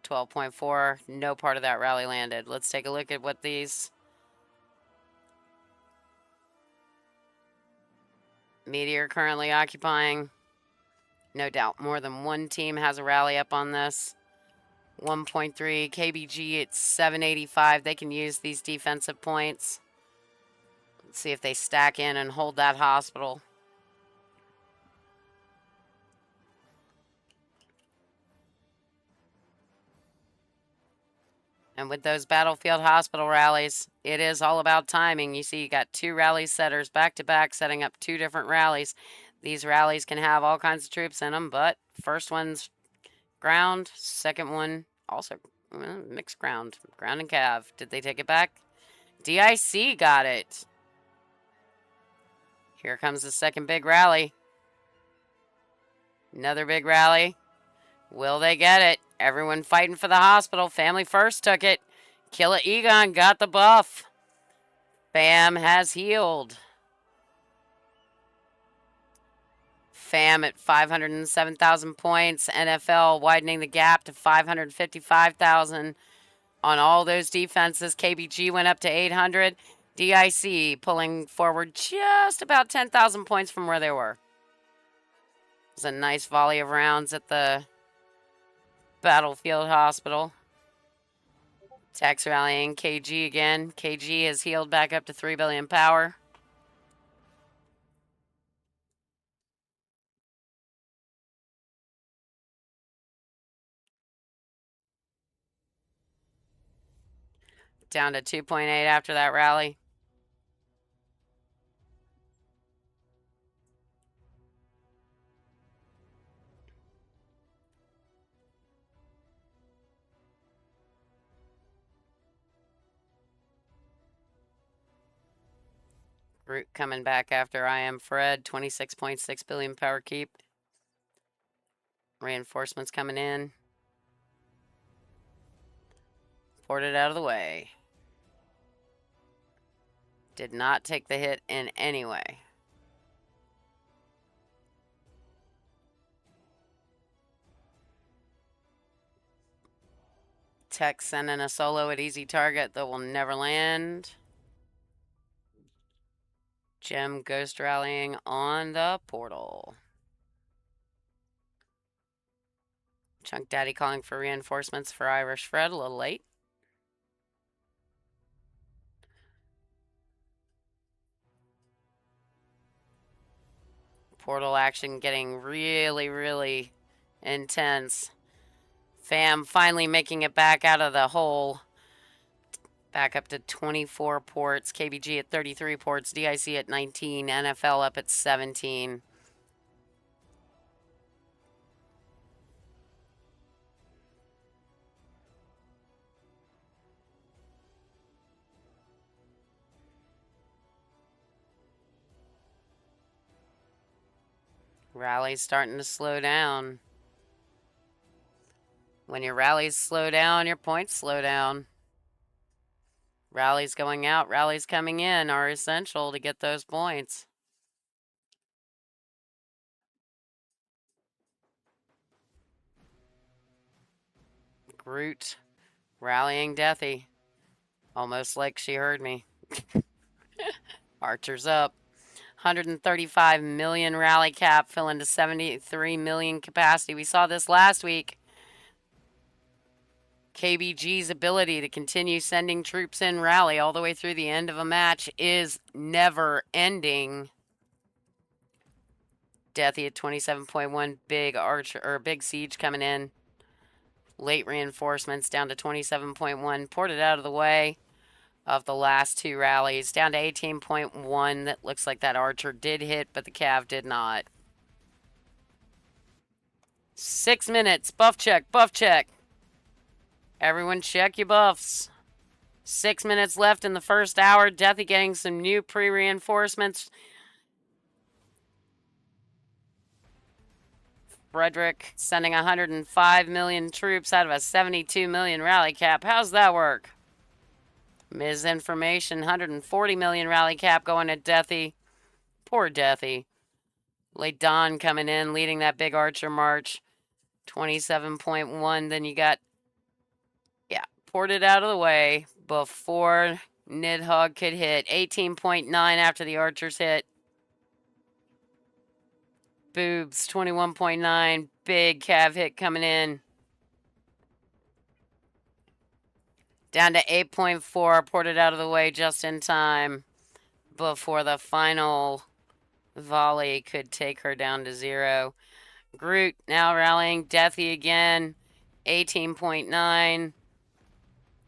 12.4. No part of that rally landed. Let's take a look at what these Meteor currently occupying. No doubt more than one team has a rally up on this. 1.3 KBG at 785. They can use these defensive points. Let's see if they stack in and hold that hospital. And with those battlefield hospital rallies, it is all about timing. You see, you got two rally setters back to back setting up two different rallies. These rallies can have all kinds of troops in them, but first one's ground, second one also mixed ground. Ground and Cav. Did they take it back? DIC got it. Here comes the second big rally. Another big rally. Will they get it? Everyone fighting for the hospital. Family First took it. KillaEgon got the buff. FAM has healed. FAM at 507,000 points. NFL widening the gap to 555,000 on all those defenses. KBG went up to 800. DIC pulling forward just about 10,000 points from where they were. It was a nice volley of rounds at the battlefield hospital. Tex rallying KG again. KG has healed back up to 3 billion power. Down to 2.8 after that rally. Groot coming back after I am Fred. 26.6 billion power keep. Reinforcements coming in. Ported out of the way. Did not take the hit in any way. Tex sending a solo at easy target that will never land. Gem ghost rallying on the portal. Chunk Daddy calling for reinforcements for Irish Fred, a little late. Portal action getting really, really intense. FAM finally making it back out of the hole. Back up to 24 ports. KBG at 33 ports. DIC at 19. NFL up at 17. Rally's starting to slow down. When your rallies slow down, your points slow down. Rallies going out, rallies coming in are essential to get those points. Groot rallying Deathy. Almost like she heard me. Archer's up. 135 million rally cap, filling to 73 million capacity. We saw this last week. KBG's ability to continue sending troops in rally all the way through the end of a match is never ending. Deathy at 27.1, big archer or big siege coming in. Late reinforcements down to 27.1, ported out of the way of the last two rallies. Down to 18.1. That looks like that archer did hit, but the cav did not. 6 minutes. Buff check, buff check. Everyone check your buffs. 6 minutes left in the first hour. Deathy getting some new pre-reinforcements. Frederick sending 105 million troops out of a 72 million rally cap. How's that work? Misinformation, 140 million rally cap going to Deathy. Poor Deathy. Late Dawn coming in, leading that big archer march. 27.1. Then you got, yeah, ported out of the way before Nidhogg could hit. 18.9 after the archers hit. Boobs, 21.9. Big cav hit coming in. Down to 8.4. Ported out of the way just in time before the final volley could take her down to 0. Groot now rallying Deathy again. 18.9.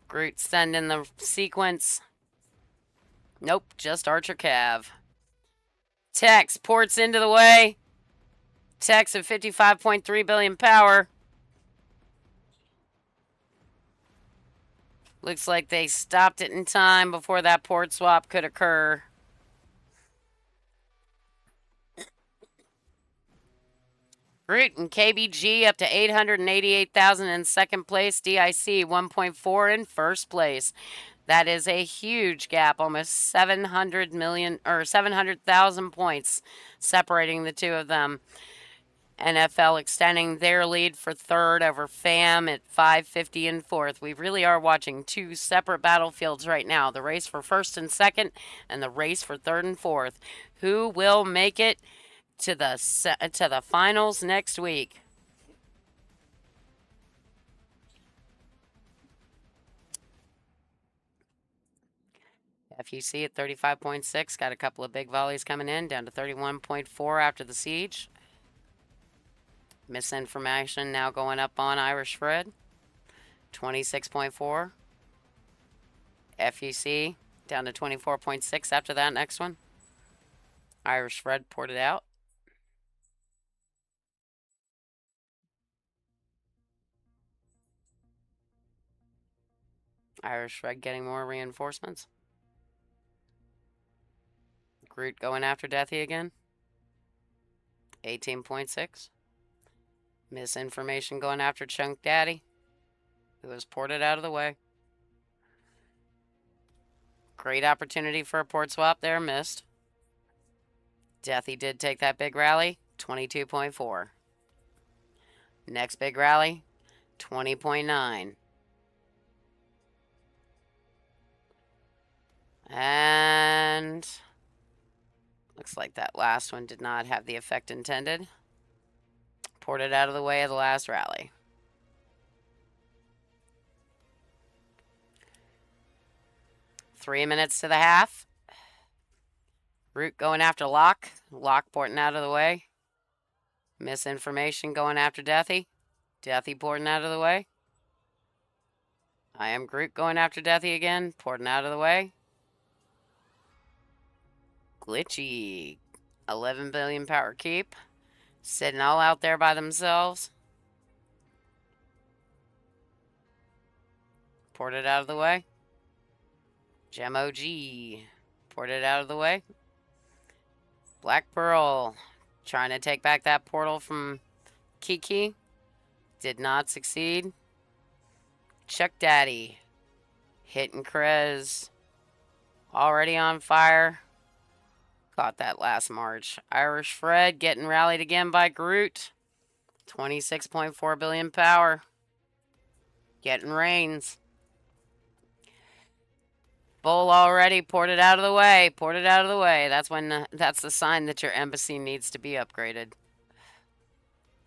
Groot sending the sequence. Nope, just Archer Cav. Tex ports into the way. Tex of 55.3 billion power. Looks like they stopped it in time before that port swap could occur. Groot and KBG up to 888,000 in second place. DIC 1.4 in first place. That is a huge gap, almost 700 million or 700,000 points separating the two of them. NFL extending their lead for third over FAM at 550 in fourth. We really are watching two separate battlefields right now. The race for first and second and the race for third and fourth. Who will make it to the finals next week? FUC at 35.6, got a couple of big volleys coming in, down to 31.4 after the siege. Misinformation now going up on Irish Fred, 26.4. FUC down to 24.6 after that next one. Irish Fred ported out. Irish Fred getting more reinforcements. Groot going after Deathy again. 18.6. Misinformation going after Chunk Daddy, who was ported out of the way. Great opportunity for a port swap there, missed. Deathy did take that big rally, 22.4. Next big rally, 20.9. And looks like that last one did not have the effect intended. Ported out of the way of the last rally. Three minutes to the half. Root going after Lock. Lock porting out of the way. Misinformation going after Deathy. Deathy porting out of the way. I am Groot going after Deathy again. Porting out of the way. Glitchy. 11 billion power keep. Sitting all out there by themselves. Ported out of the way. Gem OG. Ported out of the way. Black Pearl. Trying to take back that portal from Kiki. Did not succeed. Chuck Daddy. Hitting Krez. Already on fire. Caught that last March. Irish Fred getting rallied again by Groot. 26.4 billion power. Getting rains. Bull already ported out of the way. Ported out of the way. That's the sign that your embassy needs to be upgraded.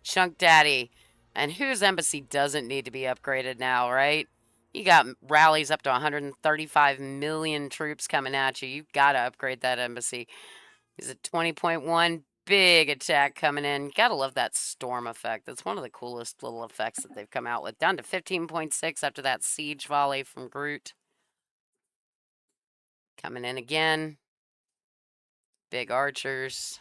Chunk Daddy. And whose embassy doesn't need to be upgraded now, right? You got rallies up to 135 million troops coming at you. You've got to upgrade that embassy. He's at 20.1. Big attack coming in. Gotta love that storm effect. That's one of the coolest little effects that they've come out with. Down to 15.6 after that siege volley from Groot. Coming in again. Big archers.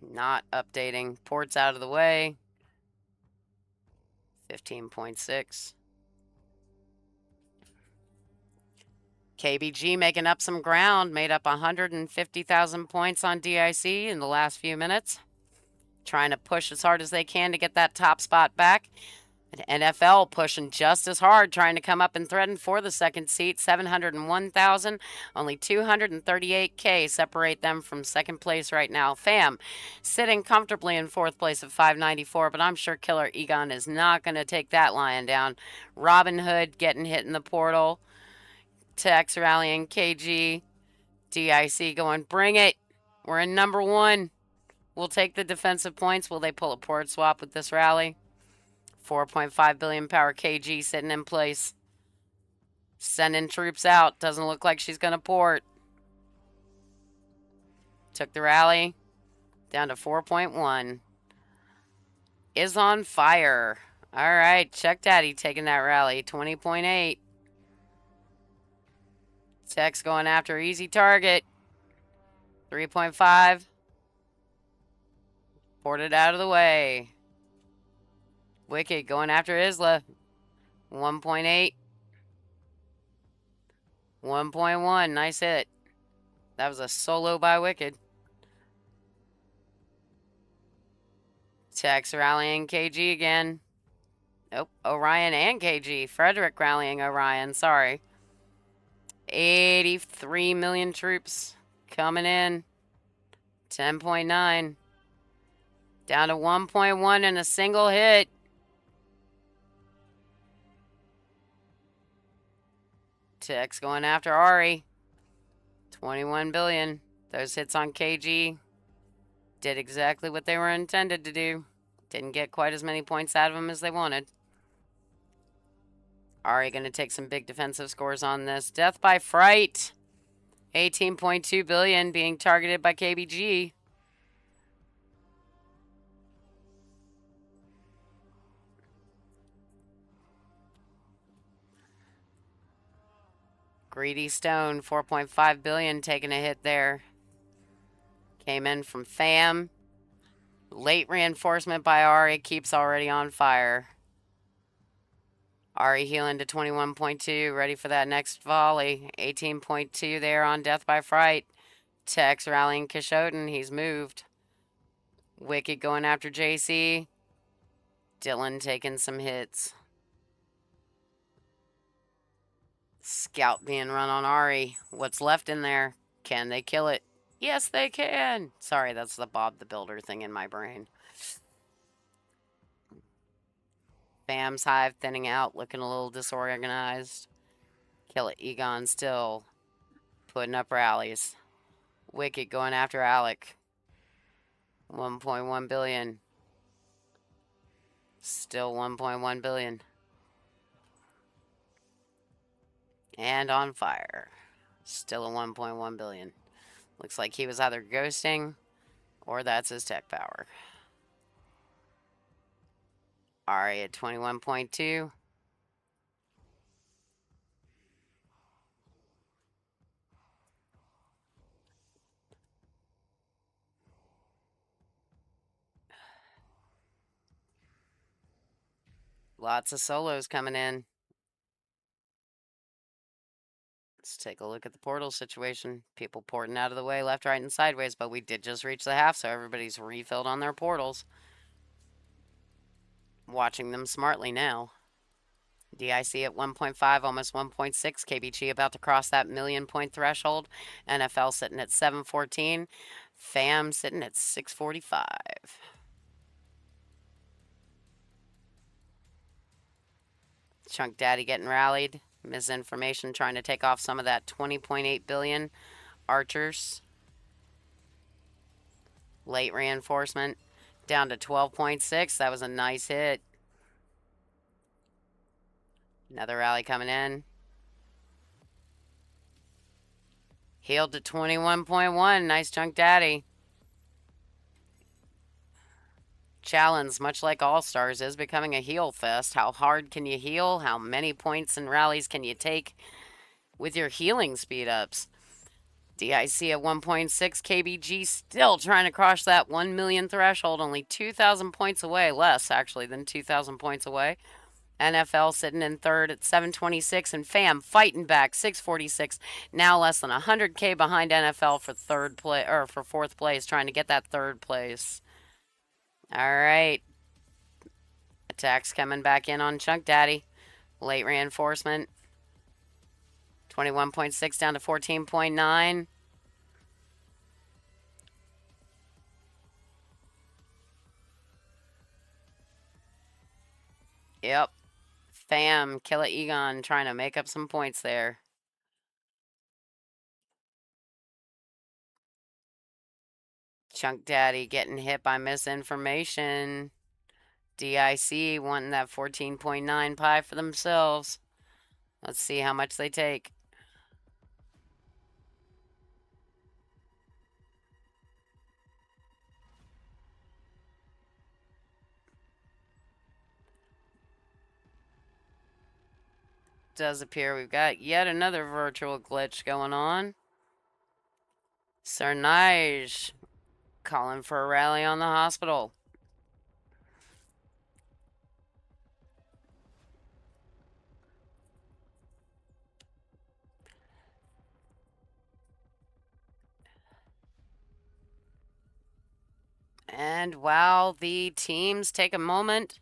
Not updating. Ports out of the way. 15.6. KBG making up some ground. Made up 150,000 points on DIC in the last few minutes. Trying to push as hard as they can to get that top spot back. And NFL pushing just as hard, trying to come up and threaten for the second seat. 701,000, only 238K separate them from second place right now. FAM sitting comfortably in fourth place at 594, but I'm sure KillaEgon is not going to take that lion down. Robin Hood getting hit in the portal. Tex rallying KG. DIC going, bring it. We're in number one. We'll take the defensive points. Will they pull a port swap with this rally? 4.5 billion power KG sitting in place. Sending troops out. Doesn't look like she's going to port. Took the rally down to 4.1. Is on fire. All right. Chuck Daddy taking that rally. 20.8. Tex going after easy target. 3.5. Ported out of the way. Wicked going after Isla. 1.8. 1.1. Nice hit. That was a solo by Wicked. Tex rallying KG again. Nope. Orion and KG. Frederick rallying Orion. Sorry. 83 million troops coming in. 10.9. Down to 1.1 in a single hit. Tex going after Ari. 21 billion. Those hits on KG did exactly what they were intended to do. Didn't get quite as many points out of them as they wanted. Ari going to take some big defensive scores on this. Death by Fright. 18.2 billion being targeted by KBG. Greedy Stone, 4.5 billion taking a hit there. Came in from FAM. Late reinforcement by Ari keeps already on fire. Ari healing to 21.2, ready for that next volley. 18.2 there on Death by Fright. Tex rallying Kishoten, he's moved. Wicked going after JC. Dylan taking some hits. Scout being run on Ari. What's left in there? Can they kill it? Yes, they can. Sorry, that's the Bob the Builder thing in my brain. FAM's hive thinning out, looking a little disorganized. KillaEgon still putting up rallies. Wicked going after Alec. 1.1 billion. Still 1.1 billion. And on fire. Still a 1.1 billion. Looks like he was either ghosting or that's his tech power. Ari at 21.2. Lots of solos coming in. Let's take a look at the portal situation. People porting out of the way left, right, and sideways, but we did just reach the half, so everybody's refilled on their portals. Watching them smartly now. DIC at 1.5, almost 1.6. KBG about to cross that million-point threshold. NFL sitting at 714. FAM sitting at 645. Chunk Daddy getting rallied. Misinformation trying to take off some of that 20.8 billion archers. Late reinforcement down to 12.6. That was a nice hit. Another rally coming in. Healed to 21.1. Nice Chunk Daddy. Chalons, much like All Stars, is becoming a heal fest. How hard can you heal? How many points and rallies can you take with your healing speed ups? DIC at 1.6. KBG still trying to cross that 1 million threshold. Only 2,000 points away. Less, actually, than 2,000 points away. NFL sitting in third at 726. And FAM fighting back, 646. Now less than 100K behind NFL for for fourth place, trying to get that third place. All right. Attacks coming back in on Chunk Daddy. Late reinforcement. 21.6 down to 14.9. Yep. FAM, KillaEgon trying to make up some points there. Chunk Daddy getting hit by misinformation. DIC wanting that 14.9 pie for themselves. Let's see how much they take. Does appear we've got yet another virtual glitch going on. Cernige calling for a rally on the hospital. And while the teams take a moment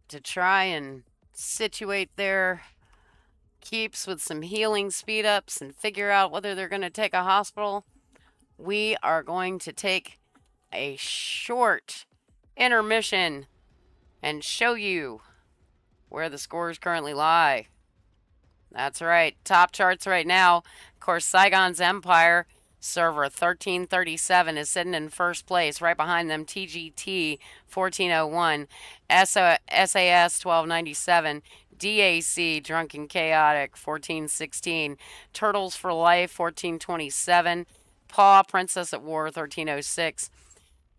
to try and situate their keeps with some healing speed ups and figure out whether they're going to take a hospital, we are going to take a short intermission and show you where the scores currently lie. That's right. Top charts right now. Of course, Saigon's Empire server 1337 is sitting in first place. Right behind them, TGT 1401, SAS 1297, DAC Drunken Chaotic 1416, Turtles for Life 1427, Paw Princess at War 1306,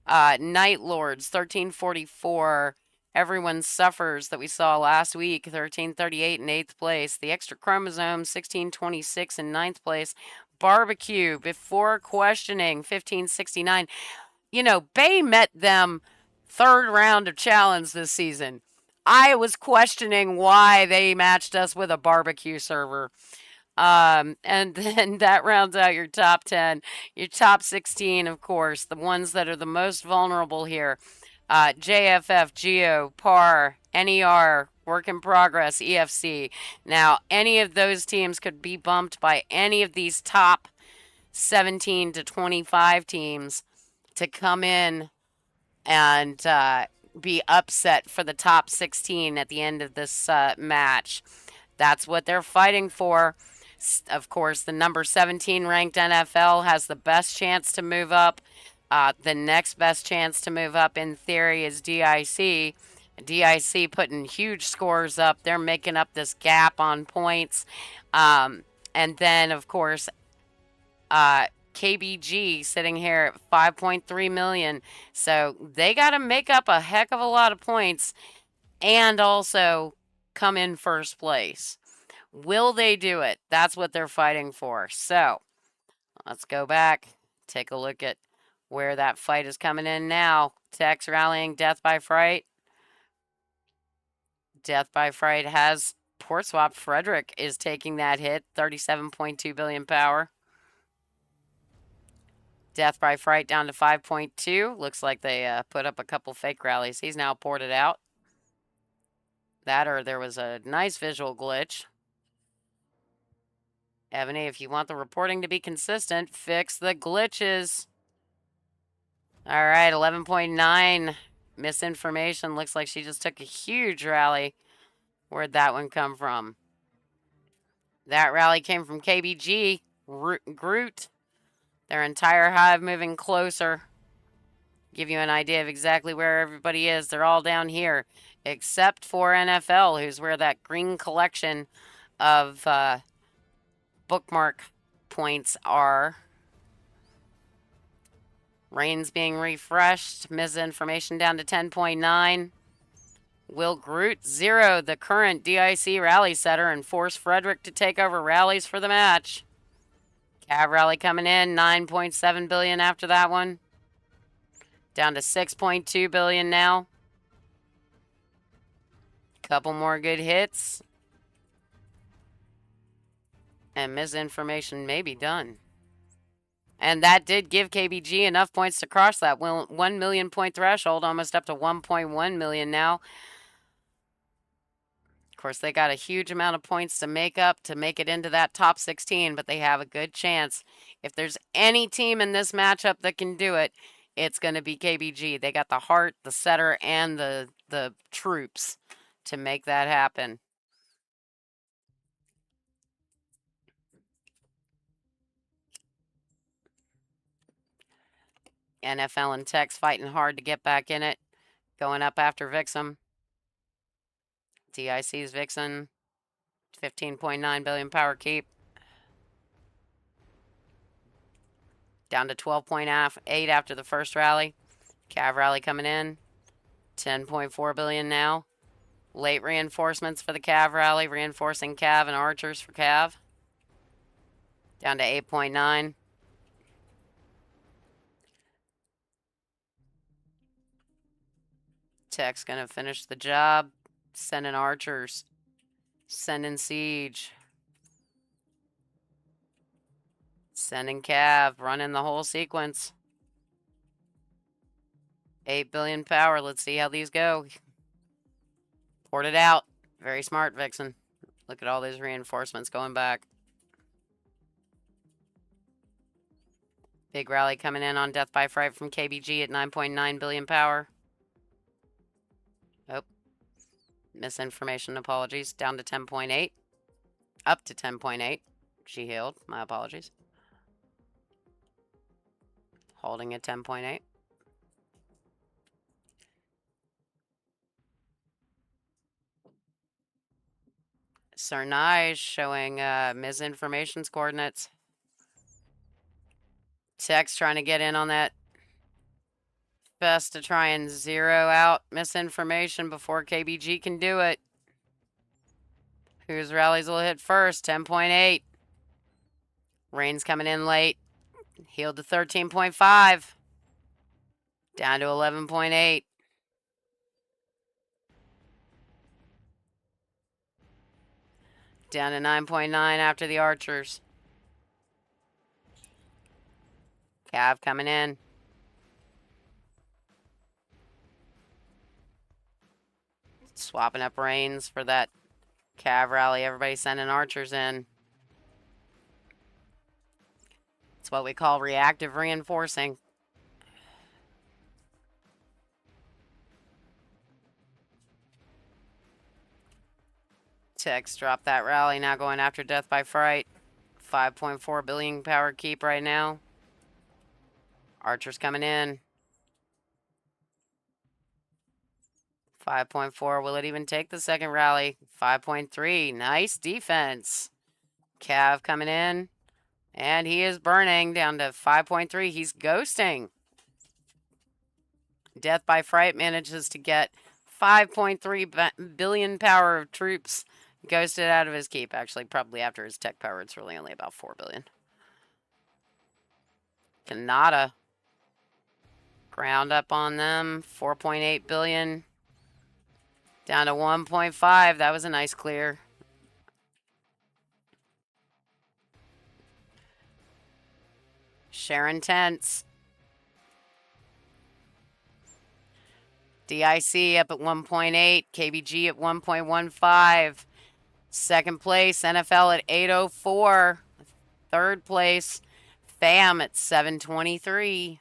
Night Lords 1344. Everyone Suffers that we saw last week, 1338 in 8th place. The Extra Chromosome, 1626 in 9th place. Barbecue, Before Questioning, 1569. You know, Bay met them third round of challenge this season. I was questioning why they matched us with a barbecue server. And then that rounds out your top 10. Your top 16, of course, the ones that are the most vulnerable here. JFF, Geo, PAR, NER, Work in progress, EFC. Now, any of those teams could be bumped by any of these top 17 to 25 teams to come in and be upset for the top 16 at the end of this match. That's what they're fighting for. Of course, the number 17 ranked NFL has the best chance to move up. The next best chance to move up, in theory, is DIC. DIC putting huge scores up. They're making up this gap on points. And then, of course, KBG sitting here at 5.3 million. So they got to make up a heck of a lot of points and also come in first place. Will they do it? That's what they're fighting for. So let's go back, take a look at where that fight is coming in now. Tex rallying Death by Fright. Death by Fright has port swap. Frederick is taking that hit, 37.2 billion power. Death by Fright down to 5.2. Looks like they put up a couple fake rallies. He's now ported out. That or there was a nice visual glitch. Evony, if you want the reporting to be consistent, fix the glitches. All right, 11.9 misinformation. Looks like she just took a huge rally. Where'd that one come from? That rally came from KBG. Groot. Their entire hive moving closer. Give you an idea of exactly where everybody is. They're all down here, except for NFL, who's where that green collection of bookmark points are. Rain's being refreshed. Misinformation down to 10.9. Will Groot zero the current DIC rally setter and force Frederick to take over rallies for the match? Cav rally coming in, 9.7 billion after that one. Down to 6.2 billion now. Couple more good hits. And misinformation may be done. And that did give KBG enough points to cross that 1 million point threshold, almost up to 1.1 million now. Of course, they got a huge amount of points to make up to make it into that top 16, but they have a good chance. If there's any team in this matchup that can do it, it's going to be KBG. They got the heart, the setter, and the troops to make that happen. NFL and Tex fighting hard to get back in it. Going up after Vixen. DIC's Vixen, 15.9 billion power keep. Down to 12.8 after the first rally. Cav rally coming in. 10.4 billion now. Late reinforcements for the Cav rally. Reinforcing Cav and archers for Cav. Down to 8.9. Tech's gonna finish the job. Sending archers. Sending siege. Sending Cav. Running the whole sequence. 8 billion power. Let's see how these go. Poured it out. Very smart, Vixen. Look at all these reinforcements going back. Big rally coming in on Death by Fright from KBG at 9.9 billion power. Oh. Misinformation, apologies. Down to 10.8. Up to 10.8. She healed. My apologies. Holding at 10.8. Cernage showing misinformation's coordinates. Tex trying to get in on that. Best to try and zero out misinformation before KBG can do it. Whose rallies will hit first? 10.8. Rain's coming in late. Healed to 13.5. Down to 11.8. Down to 9.9 after the archers. Cav coming in. Swapping up reins for that Cav rally. Everybody sending archers in. It's what we call reactive reinforcing. Tex dropped that rally, now going after Death by Fright. 5.4 billion power keep right now. Archers coming in. 5.4. Will it even take the second rally? 5.3. Nice defense. Cav coming in. And he is burning down to 5.3. He's ghosting. Death by Fright manages to get 5.3 billion power of troops ghosted out of his keep. Actually, probably after his tech power, it's really only about 4 billion. Kanata. Ground up on them. 4.8 billion. Down to 1.5. That was a nice clear. Sharon Tents. DIC up at 1.8. KBG at 1.15. Second place, NFL at 804. Third place, FAM at 723.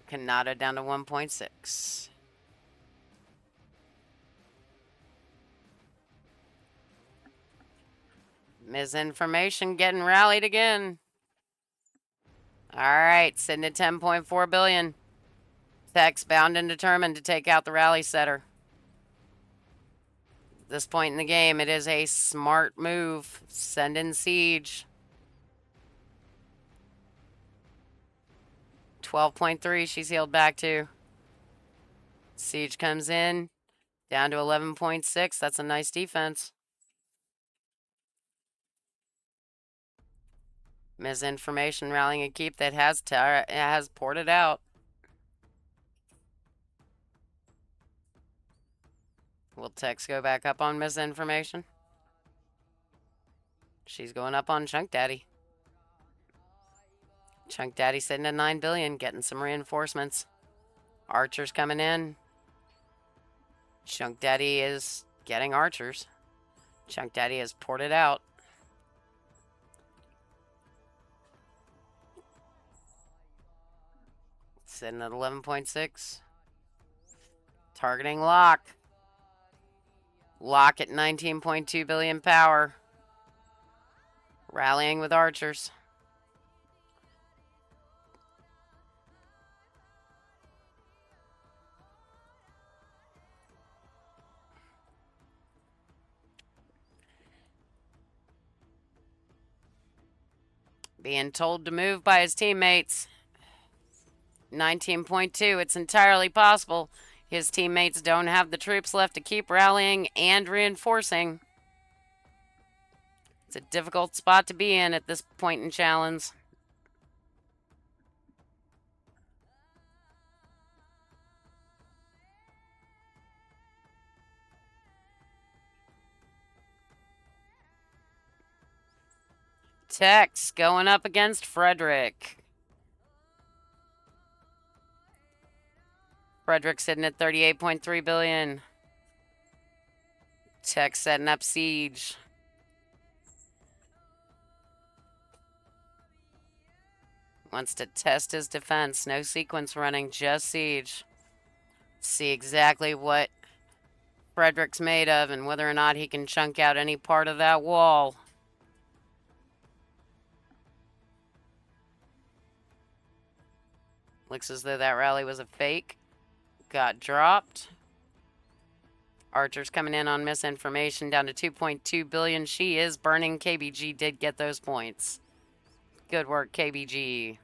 Kanata down to 1.6. Misinformation getting rallied again. All right, sitting at 10.4 billion. Tex bound and determined to take out the rally setter. At this point in the game, it is a smart move. Send in siege. 12.3 she's healed back to. Siege comes in. Down to 11.6. That's a nice defense. Misinformation rallying a keep that has ported out. Will Tex go back up on misinformation? She's going up on Chunk Daddy. Chunk Daddy sitting at 9 billion, getting some reinforcements. Archers coming in. Chunk Daddy is getting archers. Chunk Daddy has ported out. Sitting at 11.6. Targeting Lock. Lock at 19.2 billion power. Rallying with archers. Being told to move by his teammates. 19.2. It's entirely possible his teammates don't have the troops left to keep rallying and reinforcing. It's a difficult spot to be in at this point in Chalons. Tex going up against Frederick. Frederick sitting at 38.3 billion. Tex setting up siege. Wants to test his defense. No sequence running, just siege. See exactly what Frederick's made of and whether or not he can chunk out any part of that wall. Looks as though that rally was a fake. Got dropped. Archer's coming in on misinformation down to 2.2 billion. She is burning. KBG did get those points. Good work, KBG.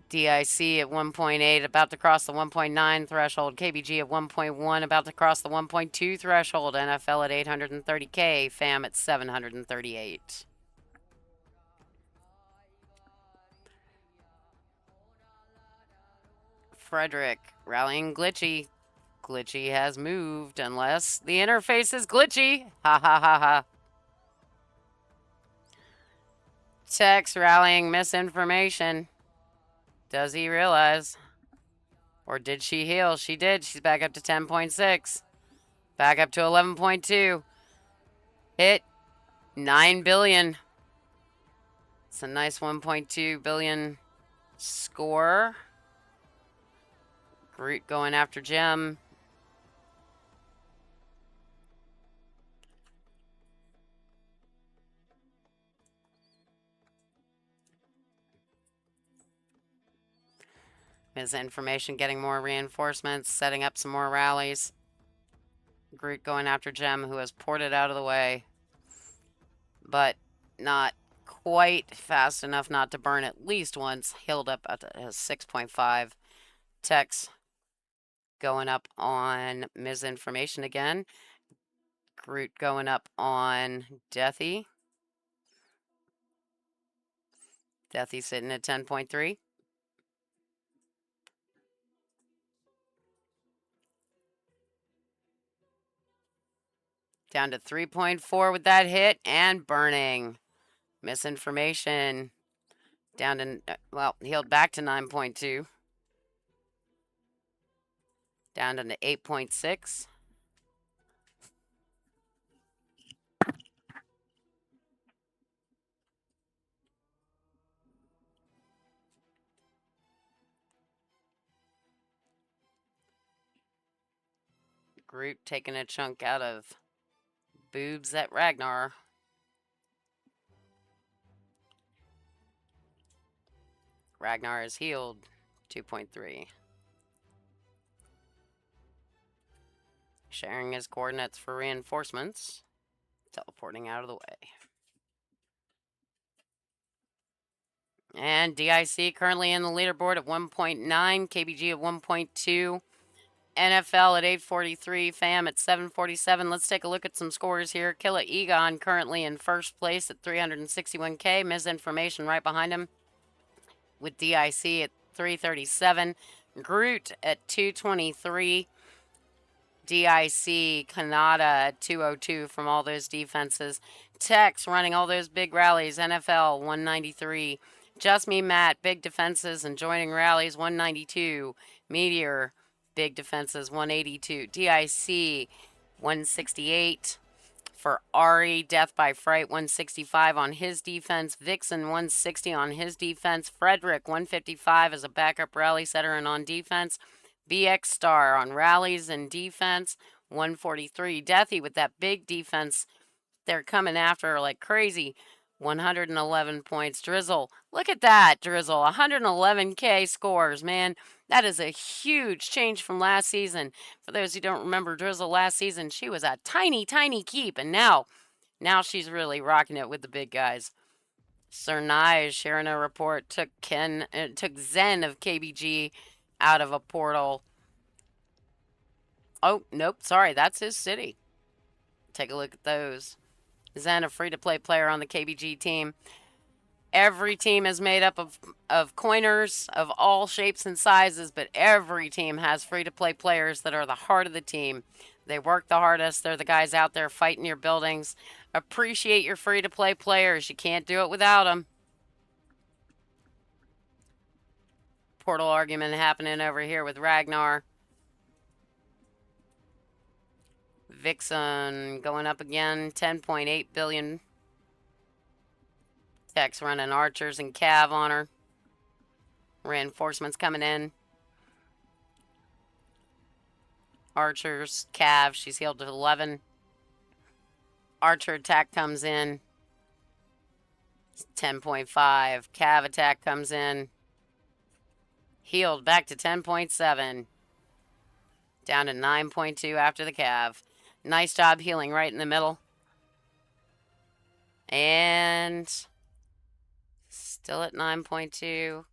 DIC at 1.8, about to cross the 1.9 threshold. KBG at 1.1, about to cross the 1.2 threshold. NFL at 830K. FAM at 738. Frederick rallying glitchy. Glitchy has moved, unless the interface is glitchy. Ha ha ha ha. Tex rallying misinformation. Does he realize? Or did she heal? She did. She's back up to 10.6. Back up to 11.2. Hit 9 billion. It's a nice 1.2 billion score. Groot going after Gem. Misinformation getting more reinforcements, setting up some more rallies. Groot going after Gem, who has ported out of the way, but not quite fast enough not to burn at least once. Healed up at 6.5. Tex going up on misinformation again. Groot going up on Deathy. Deathy sitting at 10.3. Down to 3.4 with that hit and burning. Misinformation down to, well, healed back to 9.2. Down to 8.6. Groot taking a chunk out of boobs at Ragnar. Ragnar is healed 2.3. Sharing his coordinates for reinforcements. Teleporting out of the way. And DIC currently in the leaderboard at 1.9. KBG at 1.2. NFL at 843. FAM at 747. Let's take a look at some scores here. KillaEgon currently in first place at 361K. Misinformation right behind him with DIC at 337. Groot at 223. DIC, Kanata at 202 from all those defenses. Tex running all those big rallies. NFL 193. Just Me Matt, big defenses and joining rallies 192. Meteor, big defenses 182. DIC 168. For Ari, Death by Fright 165 on his defense. Vixen 160 on his defense. Frederick 155 as a backup rally setter and on defense. BX Star on rallies and defense 143. Deathy with that big defense. They're coming after her like crazy. 111 points. Drizzle, look at that, Drizzle. 111K scores, man. That is a huge change from last season. For those who don't remember Drizzle last season, she was a tiny, tiny keep, and now she's really rocking it with the big guys. Sir Nye sharing a report took Zen of KBG out of a portal. Oh, nope, sorry, that's his city. Take a look at those. Zen, a free-to-play player on the KBG team. Every team is made up of coiners of all shapes and sizes, but every team has free-to-play players that are the heart of the team. They work the hardest. They're the guys out there fighting your buildings. Appreciate your free-to-play players. You can't do it without them. Portal argument happening over here with Ragnar. Vixen going up again, 10.8 billion. Tex running archers and cav on her. Reinforcements coming in. Archers, cav, she's healed to 11. Archer attack comes in. 10.5. Cav attack comes in. Healed back to 10.7. Down to 9.2 after the cav. Nice job healing right in the middle. And still at 9.2.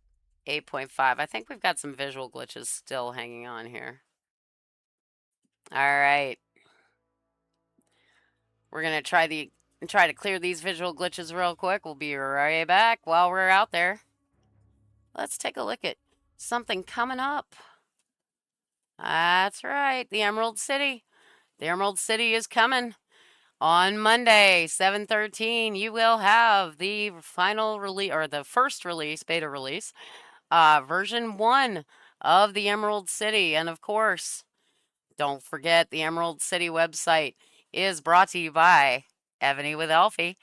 8.5. I think we've got some visual glitches still hanging on here. All right. We're going to try to clear these visual glitches real quick. We'll be right back while we're out there. Let's take a look at something coming up. That's right, the Emerald City. The Emerald City is coming. On Monday, 7/13, you will have the final release, or the first release, beta release, version 1 of the Emerald City. And of course, don't forget the Emerald City website is brought to you by Evony with Elphi,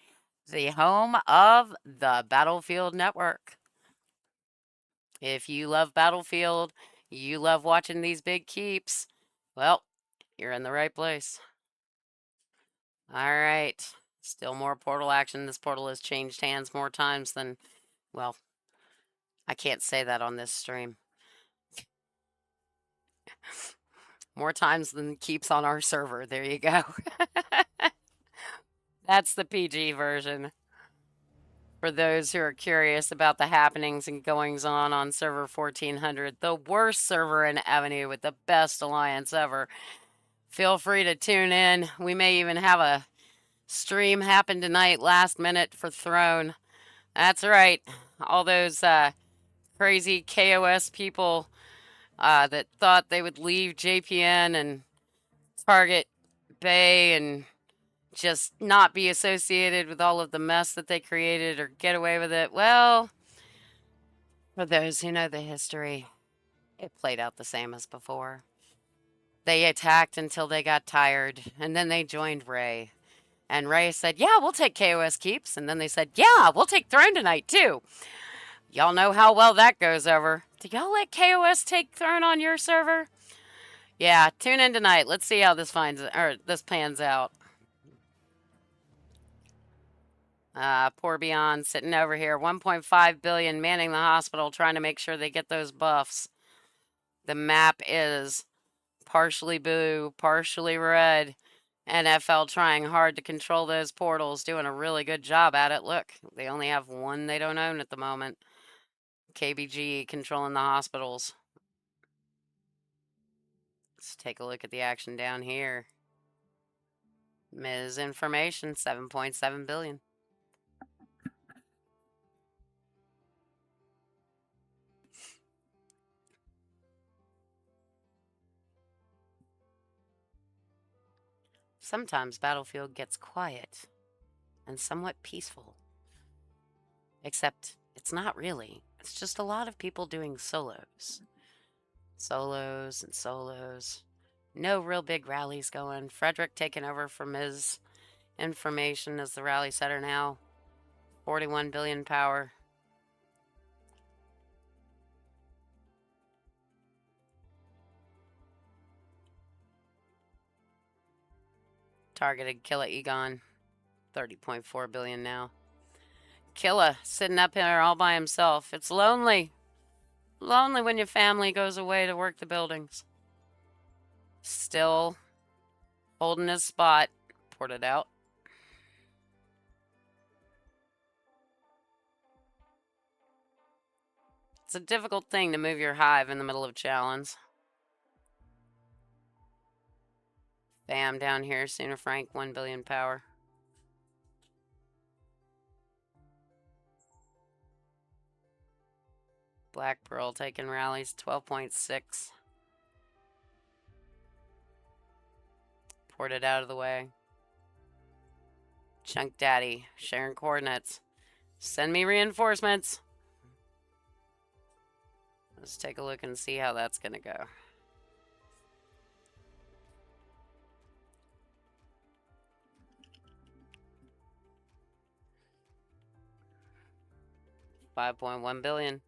the home of the Battlefield Network. If you love Battlefield, you love watching these big keeps, well, you're in the right place. All right. Still more portal action. This portal has changed hands more times than, well, I can't say that on this stream. More times than keeps on our server. There you go. That's the PG version. For those who are curious about the happenings and goings on server 1400, the worst server in Avenue with the best alliance ever. Feel free to tune in. We may even have a stream happen tonight, last minute for Throne. That's right. All those crazy KOS people that thought they would leave JPN and target Bay and just not be associated with all of the mess that they created or get away with it. Well, for those who know the history, it played out the same as before. They attacked until they got tired, and then they joined Ray. And Ray said, yeah, we'll take KOS keeps. And then they said, yeah, we'll take Throne tonight, too. Y'all know how well that goes over. Do y'all let KOS take Throne on your server? Yeah, tune in tonight. Let's see how this pans out. Poor Beyond sitting over here, 1.5 billion manning the hospital, trying to make sure they get those buffs. The map is partially blue, partially red. NFL trying hard to control those portals, doing a really good job at it. Look, they only have one they don't own at the moment. KBG controlling the hospitals. Let's take a look at the action down here. Ms. Information, 7.7 billion. Sometimes Battlefield gets quiet and somewhat peaceful. Except it's not really. It's just a lot of people doing solos. Solos and solos. No real big rallies going. Frederick taking over for Ms. Information as the rally setter now. 41 billion power. Targeted KillaEgon. 30.4 billion now. Killa sitting up here all by himself. It's lonely. Lonely when your family goes away to work the buildings. Still holding his spot. Ported out. It's a difficult thing to move your hive in the middle of Chalons. FAM down here, Sooner Frank, 1 billion power. Black Pearl taking rallies, 12.6. Ported out of the way. Chunk Daddy, sharing coordinates. Send me reinforcements. Let's take a look and see how that's going to go. $5.1 billion.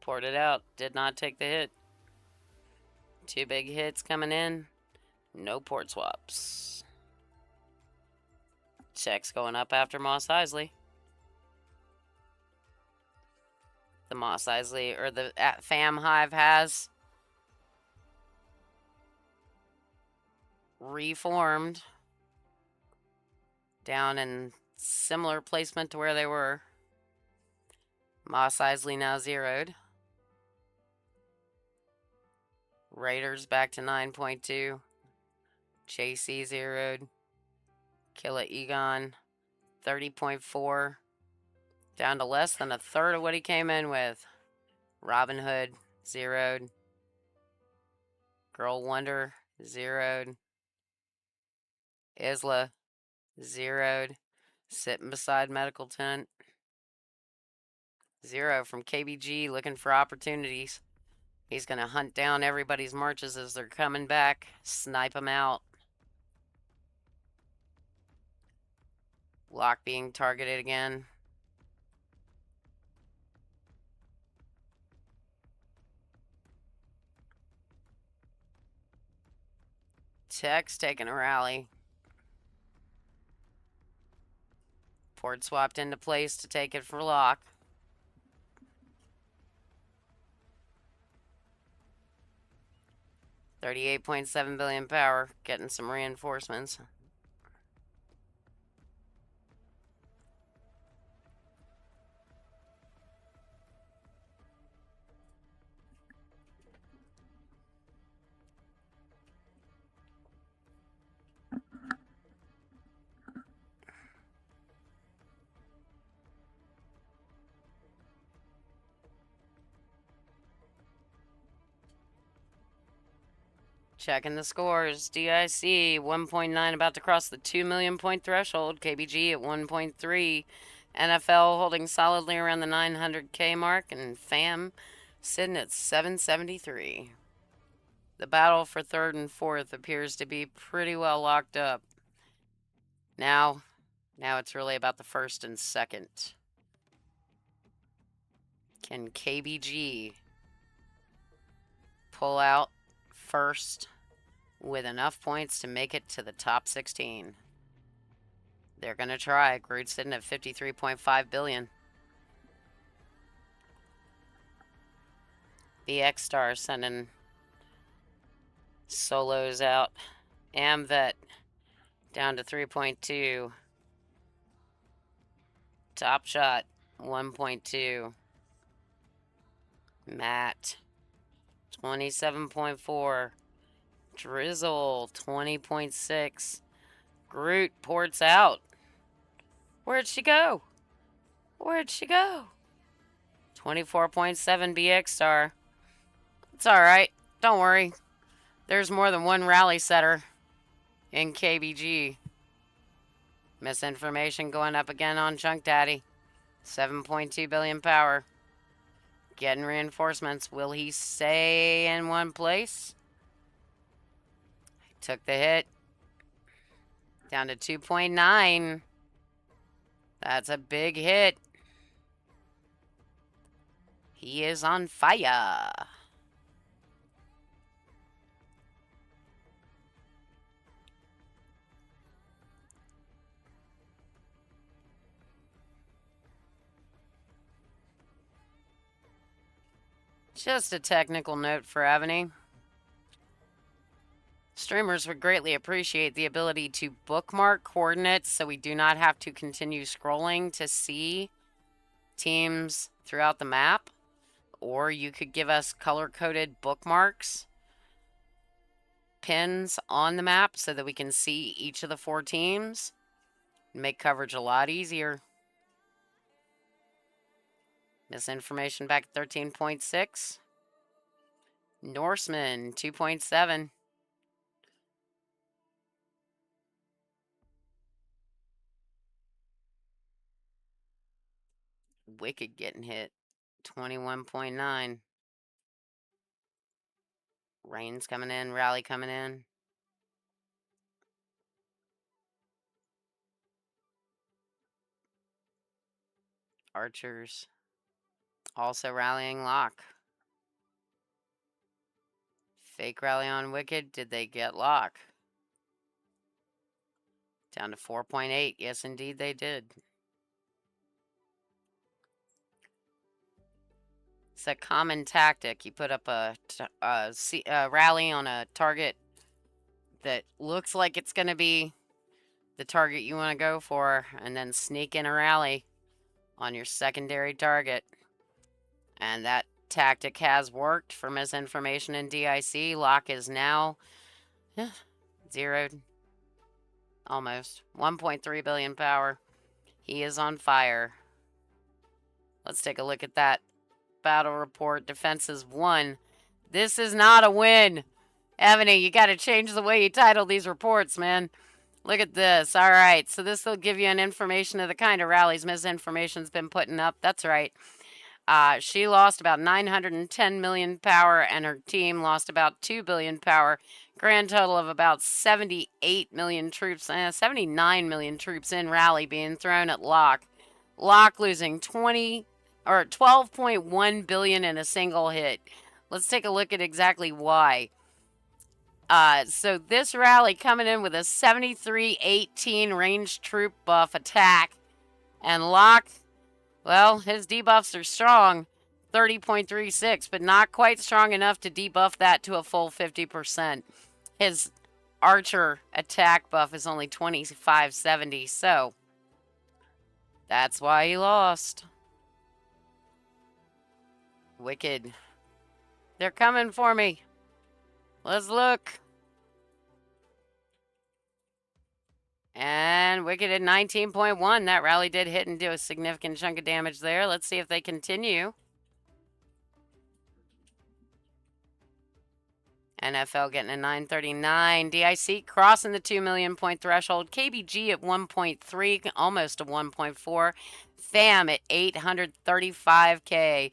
Ported out. Did not take the hit. 2 big hits coming in. No port swaps. Tex going up after Moss Isley. The Moss Isley, or the FAM hive has reformed down in similar placement to where they were. Moss Isley now zeroed. Raiders back to 9.2. JC zeroed. KillaEgon 30.4. Down to less than a third of what he came in with. Robin Hood zeroed. Girl Wonder, zeroed. Isla, zeroed. Sitting beside medical tent. 0 from KBG, looking for opportunities. He's going to hunt down everybody's marches as they're coming back. Snipe them out. Lock being targeted again. Tex taking a rally. Port swapped into place to take it for lock. $38.7 billion power, getting some reinforcements. Checking the scores. DIC 1.9 about to cross the 2 million point threshold. KBG at 1.3. NFL holding solidly around the 900K mark. And FAM sitting at 773. The battle for third and fourth appears to be pretty well locked up. Now it's really about the first and second. Can KBG pull out first with enough points to make it to the top 16? They're going to try. Groot sitting at 53.5 billion. The X-Star sending solos out. Amvet down to 3.2. Top Shot 1.2. Matt 27.4. Drizzle 20.6. Groot ports out. Where'd she go? Where'd she go? 24.7 BX Star. It's alright. Don't worry. There's more than one rally setter in KBG. Misinformation going up again on Chunk Daddy. 7.2 billion power. Getting reinforcements. Will he stay in one place? Took the hit. Down to 2.9. That's a big hit. He is on fire. Just a technical note for Evony. Streamers would greatly appreciate the ability to bookmark coordinates so we do not have to continue scrolling to see teams throughout the map. Or you could give us color-coded bookmarks, pins on the map so that we can see each of the 4 teams. Make coverage a lot easier. Misinformation back at 13.6. Norseman 2.7. Wicked getting hit. 21.9. Rain's coming in. Rally coming in. Archers. Also rallying lock. Fake rally on Wicked. Did they get lock? Down to 4.8. Yes, indeed they did. It's a common tactic. You put up a rally on a target that looks like it's going to be the target you want to go for, and then sneak in a rally on your secondary target. And that tactic has worked for misinformation in DIC. Lock is now zeroed. Almost. 1.3 billion power. He is on fire. Let's take a look at that battle report. Defense is 1. This is not a win. Evony, you got to change the way you title these reports, man. Look at this. All right, so this will give you an information of the kind of rallies misinformation's been putting up. That's right. She lost about 910 million power, and her team lost about 2 billion power. Grand total of about 78 million troops, 79 million troops in rally being thrown at Locke. Locke losing 12.1 billion in a single hit. Let's take a look at exactly why. So this rally coming in with a 73-18 ranged troop buff attack, and Locke, well, his debuffs are strong, 30.36, but not quite strong enough to debuff that to a full 50%. His archer attack buff is only 2570, so that's why he lost. Wicked. They're coming for me. Let's look. And Wicked at 19.1. That rally did hit and do a significant chunk of damage there. Let's see if they continue. NFL getting a 939. DIC crossing the 2 million point threshold. KBG at 1.3, almost a 1.4. FAM at 835K.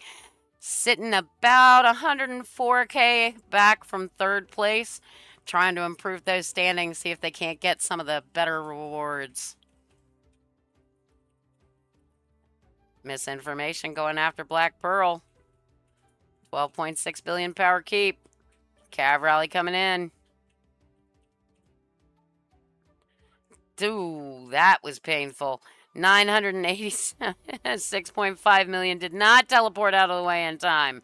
Sitting about 104K back from third place. Trying to improve those standings, see if they can't get some of the better rewards. Misinformation going after Black Pearl. 12.6 billion power keep. Cav rally coming in. Dude, that was painful. 986.5 million did not teleport out of the way in time.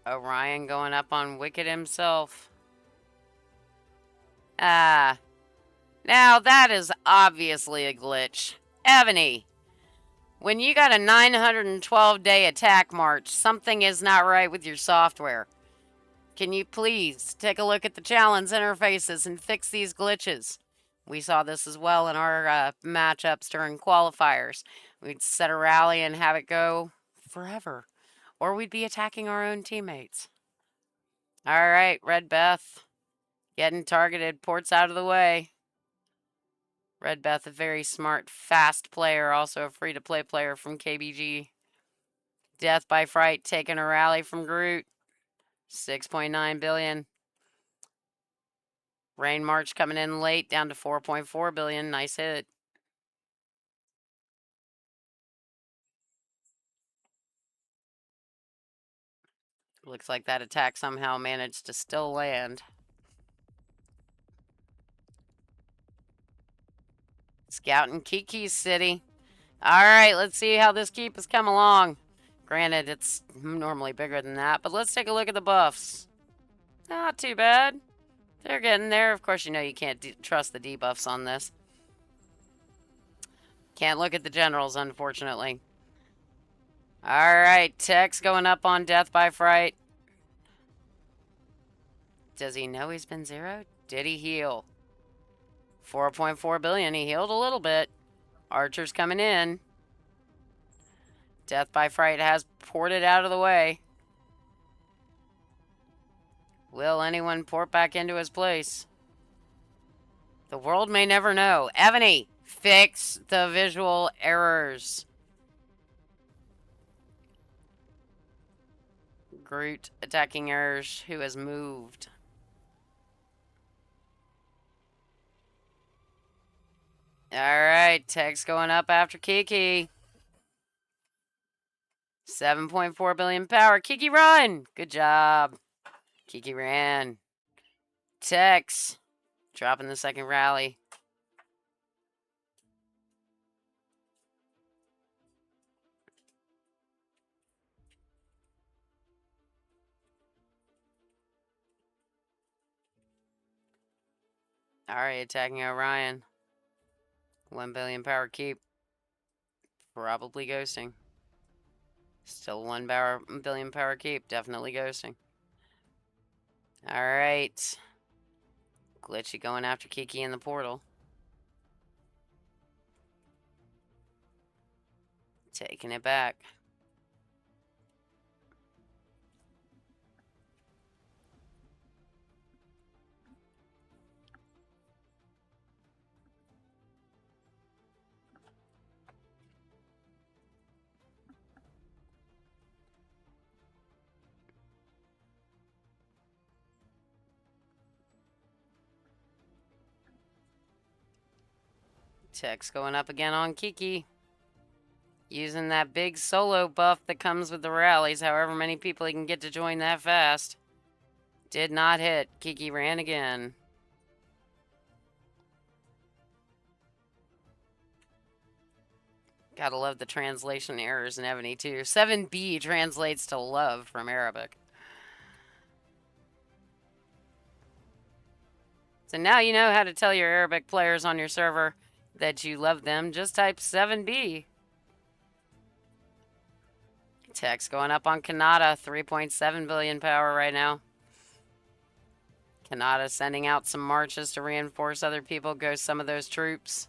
Orion going up on Wicked himself. Now that is obviously a glitch. Evony, when you got a 912-day attack march, something is not right with your software. Can you please take a look at the Chalons interfaces and fix these glitches? We saw this as well in our matchups during qualifiers. We'd set a rally and have it go forever. Or we'd be attacking our own teammates. All right, Red Beth. Getting targeted. Port's out of the way. Red Beth, a very smart, fast player. Also a free-to-play player from KBG. Death by Fright taking a rally from Groot. 6.9 billion. Rain March coming in late, down to 4.4 billion. Nice hit. Looks like that attack somehow managed to still land. Scouting Kiki's city. All right, let's see how this keep has come along. Granted, it's normally bigger than that, but let's take a look at the buffs. Not too bad. They're getting there. Of course, you know you can't trust the debuffs on this. Can't look at the generals, unfortunately. All right, Tex going up on Death by Fright. Does he know he's been zeroed? Did he heal? 4.4 billion. He healed a little bit. Archer's coming in. Death by Fright has ported out of the way. Will anyone port back into his place? The world may never know. Evony, fix the visual errors. Groot attacking errors, who has moved. Alright, Tex going up after Kiki. 7.4 billion power. Kiki run! Good job. Kiki ran. Tex dropping the second rally. Alright, attacking Orion. 1 billion power keep. Probably ghosting. Still 1 billion power keep. Definitely ghosting. Alright. Glitchy going after Kiki in the portal. Taking it back. Tex going up again on Kiki. Using that big solo buff that comes with the rallies, however many people he can get to join that fast. Did not hit. Kiki ran again. Gotta love the translation errors in Evony too. 7B translates to love from Arabic. So now you know how to tell your Arabic players on your server that you love them. Just type 7B. Tex going up on Kanata. 3.7 billion power right now. Kanata sending out some marches to reinforce other people. Go some of those troops.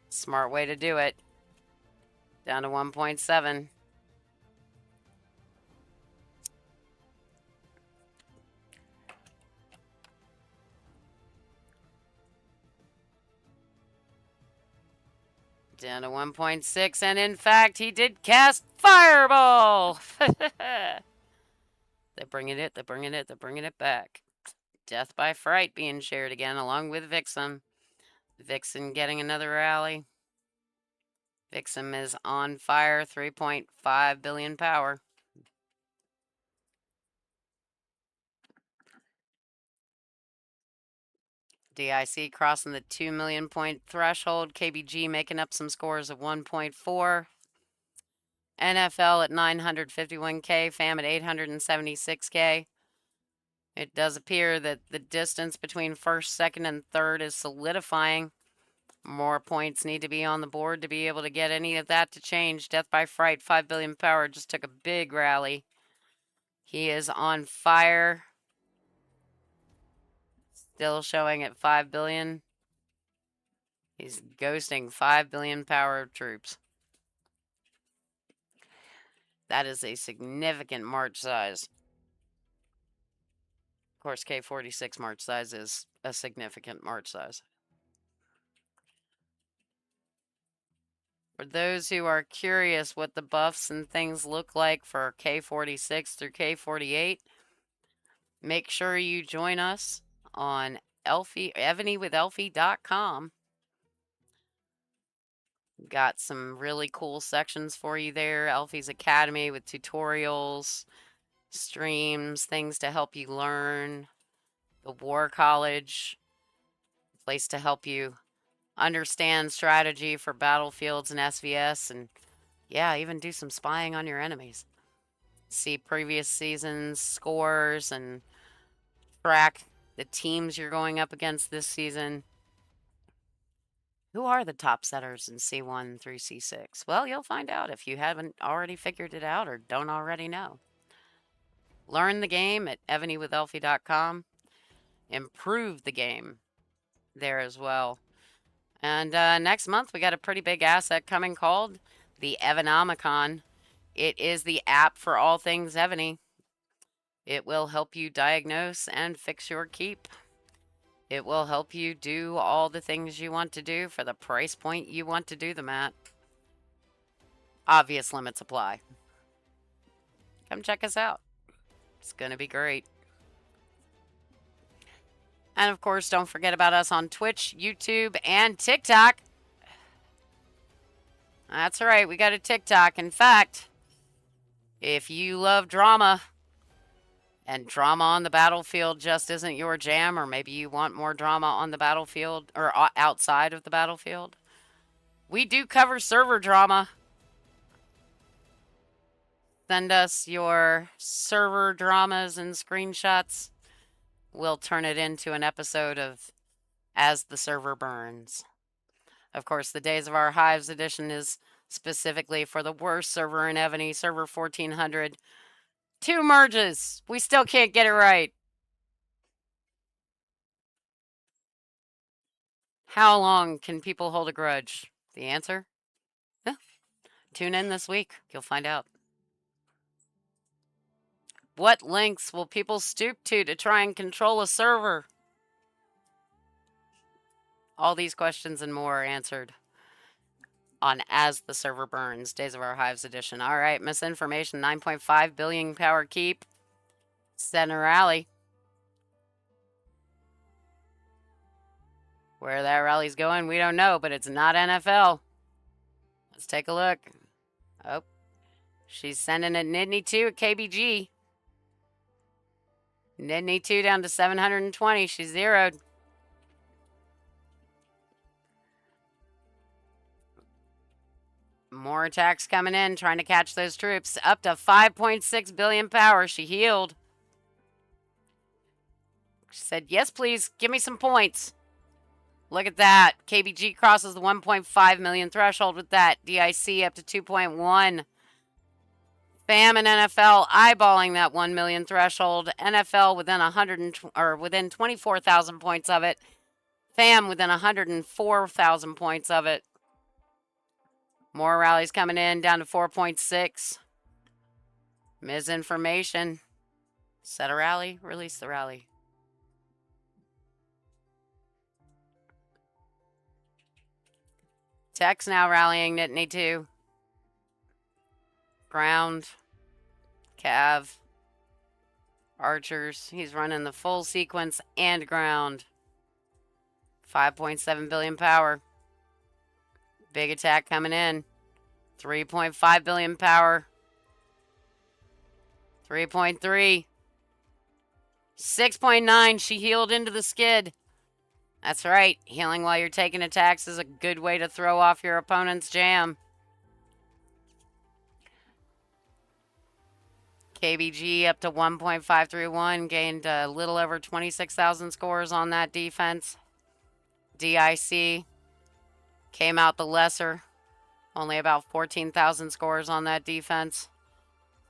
Smart way to do it. Down to 1.7. Down to 1.6, and in fact, he did cast Fireball! They're bringing it back. Death by Fright being shared again, along with Vixen. Vixen getting another rally. Vixen is on fire, 3.5 billion power. DIC crossing the 2 million point threshold. KBG making up some scores of 1.4. NFL at 951K. FAM at 876K. It does appear that the distance between first, second, and third is solidifying. More points need to be on the board to be able to get any of that to change. Death by Fright, 5 billion power, just took a big rally. He is on fire. Still showing at 5 billion. He's ghosting 5 billion power troops. That is a significant march size. Of course, K46 march size is a significant march size. For those who are curious what the buffs and things look like for K46 through K48, make sure you join us on Elphi, EvonyWithElphi.com. Got some really cool sections for you there. Elphi's Academy with tutorials, streams, things to help you learn. The War College, place to help you understand strategy for battlefields and SVS, and yeah, even do some spying on your enemies. See previous seasons, scores, and track the teams you're going up against this season. Who are the top setters in C1 through C6? Well, you'll find out if you haven't already figured it out or don't already know. Learn the game at EvonyWithElphi.com. Improve the game there as well. And next month, we got a pretty big asset coming called the Evonomicon. It is the app for all things Evony. It will help you diagnose and fix your keep. It will help you do all the things you want to do for the price point you want to do them at. Obvious limits apply. Come check us out. It's going to be great. And of course, don't forget about us on Twitch, YouTube, and TikTok. That's right, we got a TikTok. In fact, if you love drama and drama on the battlefield just isn't your jam, or maybe you want more drama on the battlefield or outside of the battlefield, we do cover server drama. Send us your server dramas and screenshots. We'll turn it into an episode of As the Server Burns. Of course, the Days of Our Hives edition is specifically for the worst server in Evony, server 1400. 2 merges. We still can't get it right. How long can people hold a grudge? The answer? Yeah. Tune in this week. You'll find out. What lengths will people stoop to try and control a server? All these questions and more are answered on As the Server Burns, Days of Our Hives edition. All right, misinformation, 9.5 billion power keep. Center rally. Where that rally's going, we don't know, but it's not NFL. Let's take a look. Oh, she's sending it Nidney 2 at KBG. Nidney 2 down to 720. She's zeroed. More attacks coming in, trying to catch those troops. Up to 5.6 billion power. She healed. She said, yes, please, give me some points. Look at that. KBG crosses the 1.5 million threshold with that. DIC up to 2.1. FAM and NFL eyeballing that 1 million threshold. NFL within 24,000 points of it. FAM within 104,000 points of it. More rallies coming in, down to 4.6. Misinformation. Set a rally, release the rally. Tex now rallying Nittany 2. Ground. Cav. Archers. He's running the full sequence and ground. 5.7 billion power. Big attack coming in. 3.5 billion power. 3.3. 6.9. She healed into the skid. That's right. Healing while you're taking attacks is a good way to throw off your opponent's jam. KBG up to 1.531. Gained a little over 26,000 scores on that defense. DIC came out the lesser. Only about 14,000 scores on that defense.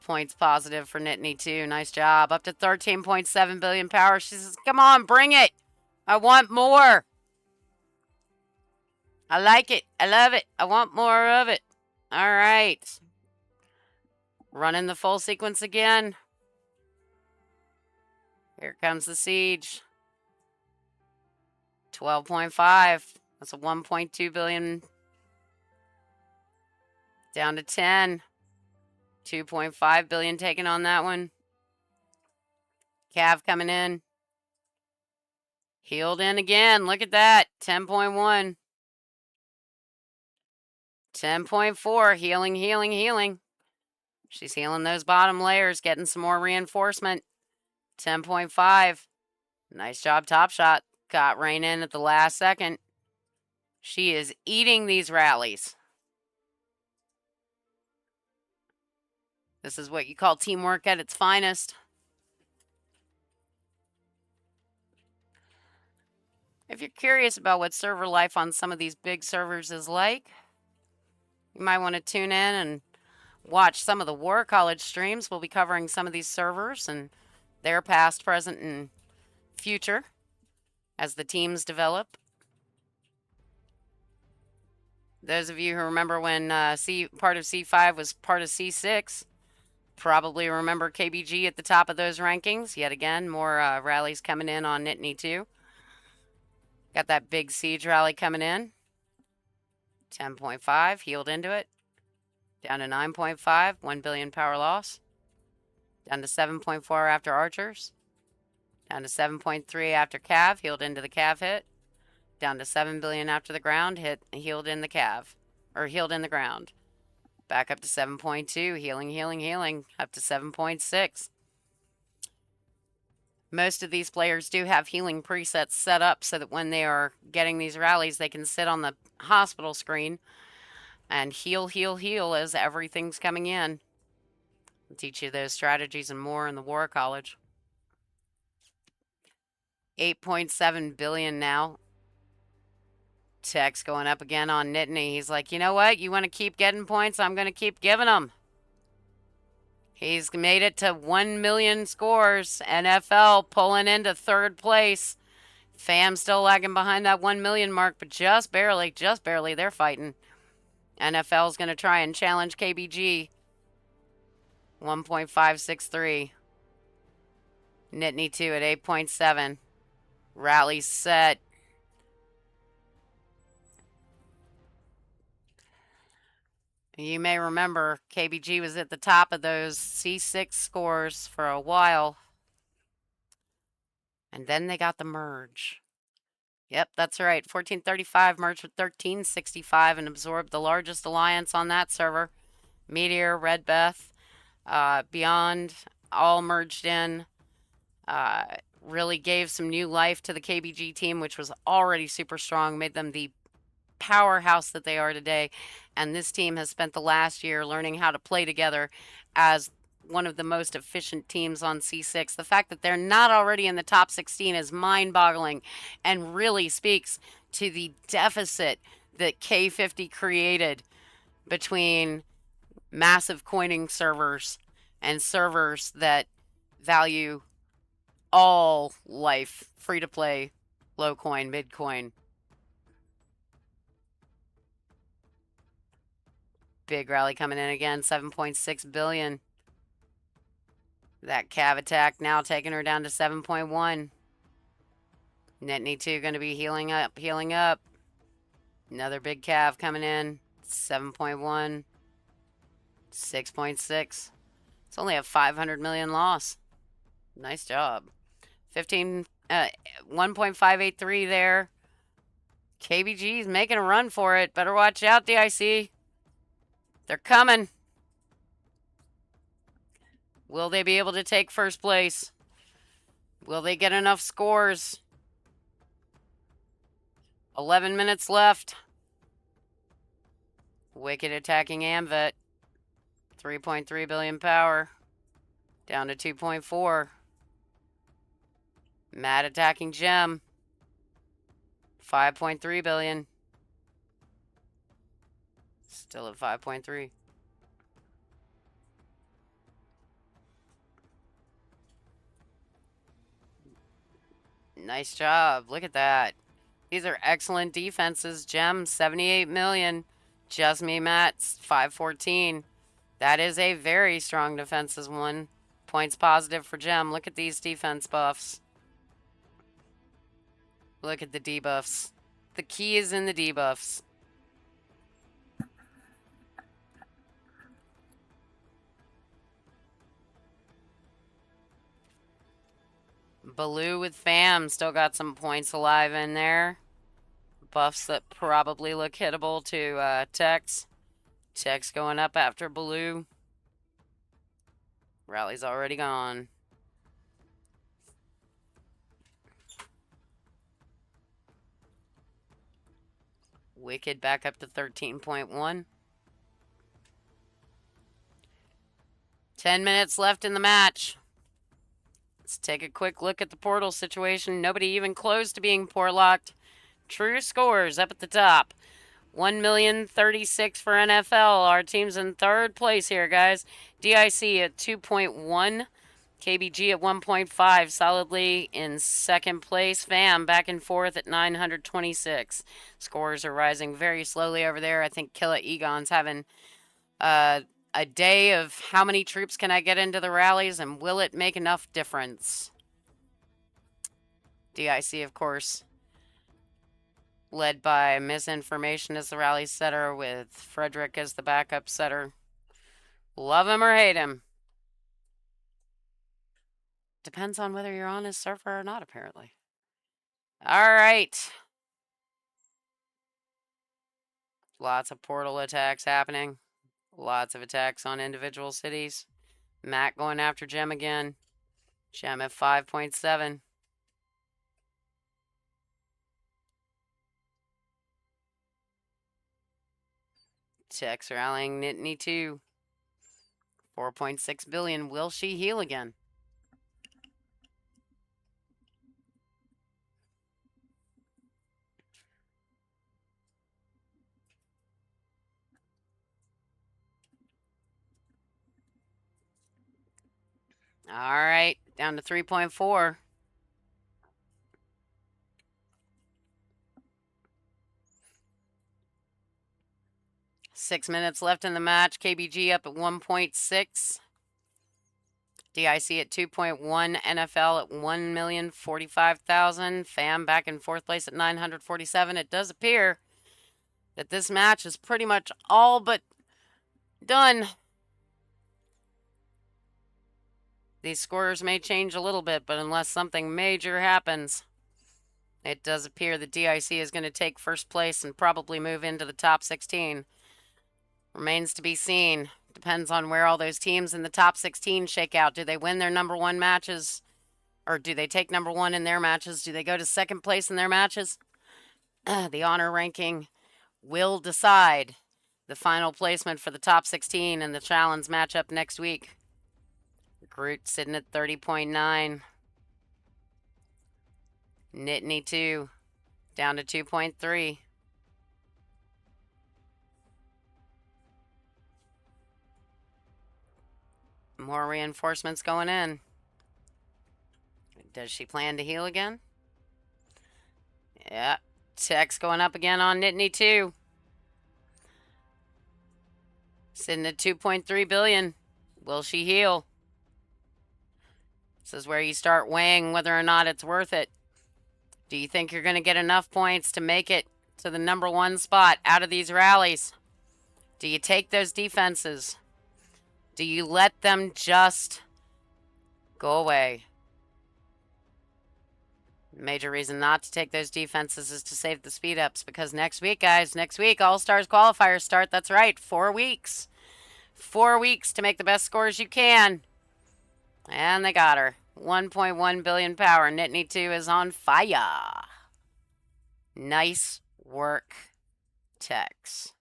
Points positive for Nittany 2. Nice job. Up to 13.7 billion power. She says, come on, bring it. I want more. I like it. I love it. I want more of it. All right. Running the full sequence again. Here comes the siege. 12.5. That's a 1.2 billion. Down to 10. 2.5 billion taken on that one. Cav coming in. Healed in again. Look at that. 10.1. 10.4. Healing, healing, healing. She's healing those bottom layers, getting some more reinforcement. 10.5. Nice job, Top Shot. Got Rain in at the last second. She is eating these rallies. This is what you call teamwork at its finest. If you're curious about what server life on some of these big servers is like, you might want to tune in and watch some of the War College streams. We'll be covering some of these servers and their past, present, and future as the teams develop. Those of you who remember when part of C5 was part of C6 probably remember KBG at the top of those rankings. Yet again, more rallies coming in on Nittany 2. Got that big siege rally coming in. 10.5, healed into it. Down to 9.5, 1 billion power loss. Down to 7.4 after archers. Down to 7.3 after cav, healed into the cav hit. Down to 7 billion after the ground hit, healed in the cav, or healed in the ground. Back up to 7.2, healing, healing, healing, up to 7.6. Most of these players do have healing presets set up so that when they are getting these rallies, they can sit on the hospital screen and heal, heal, heal as everything's coming in. I'll teach you those strategies and more in the War College. 8.7 billion now. Tex going up again on Nittany. He's like, you know what? You want to keep getting points? I'm going to keep giving them. He's made it to 1 million scores. NFL pulling into third place. FAM still lagging behind that 1 million mark, but just barely, they're fighting. NFL's going to try and challenge KBG. 1.563. Nittany 2 at 8.7. Rally set. You may remember KBG was at the top of those C6 scores for a while. And then they got the merge. Yep, that's right. 1435 merged with 1365 and absorbed the largest alliance on that server. Meteor, Red Beth, Beyond, all merged in. Really gave some new life to the KBG team, which was already super strong, made them the powerhouse that they are today. And this team has spent the last year learning how to play together as one of the most efficient teams on C6. The fact that they're not already in the top 16 is mind-boggling and really speaks to the deficit that K50 created between massive coining servers and servers that value all life, free-to-play, low coin, mid coin. Big rally coming in again, 7.6 billion. That cav attack now taking her down to 7.1. Nittany 2 going to be healing up, healing up. Another big cav coming in, 7.1, 6.6. It's only a 500 million loss. Nice job. 1.583 there. KBG's making a run for it. Better watch out, DIC. They're coming. Will they be able to take first place? Will they get enough scores? 11 minutes left. Wicked attacking Amvet. 3.3 billion power. Down to 2.4. Mad attacking Gem. 5.3 billion. Still at 5.3. Nice job. Look at that. These are excellent defenses. Gem, 78 million. Just Me Matt's 514. That is a very strong defenses one. Points positive for Gem. Look at these defense buffs. Look at the debuffs. The key is in the debuffs. Baloo with FAM still got some points alive in there. Buffs that probably look hittable to Tex. Tex going up after Baloo. Rally's already gone. Wicked back up to 13.1. 10 minutes left in the match. Let's take a quick look at the portal situation. Nobody even close to being port locked. True scores up at the top. 1,036,000 for NFL. Our team's in third place here, guys. DIC at 2.1. KBG at 1.5. Solidly in second place. FAM back and forth at 926. Scores are rising very slowly over there. I think KillaEgon's having a day of how many troops can I get into the rallies and will it make enough difference? DIC, of course, led by Misinformation as the rally setter with Frederick as the backup setter. Love him or hate him. Depends on whether you're on his server or not, apparently. All right. Lots of portal attacks happening. Lots of attacks on individual cities. Matt going after Gem again. Gem at 5.7. Tex rallying Nittany 2. 4.6 billion. Will she heal again? All right, down to 3.4. Six minutes left in the match. KBG up at 1.6. DIC at 2.1. NFL at 1,045,000. FAM back in fourth place at 947. It does appear that this match is pretty much all but done. These scores may change a little bit, but unless something major happens, it does appear that DIC is going to take first place and probably move into the top 16. Remains to be seen. Depends on where all those teams in the top 16 shake out. Do they win their number one matches? Or do they take number one in their matches? Do they go to second place in their matches? The honor ranking will decide the final placement for the top 16 in the Chalons matchup next week. Groot sitting at 30.9. Nittany 2 down to 2.3. More reinforcements going in. Does she plan to heal again? Yeah. Tex going up again on Nittany 2. Sitting at 2.3 billion. Will she heal? This is where you start weighing whether or not it's worth it. Do you think you're going to get enough points to make it to the number one spot out of these rallies? Do you take those defenses? Do you let them just go away? Major reason not to take those defenses is to save the speed ups, because next week, guys, next week, All-Stars qualifiers start. That's right, 4 weeks. 4 weeks to make the best scores you can. And they got her. 1.1 billion power. Nittany 2 is on fire. Nice work, Tex.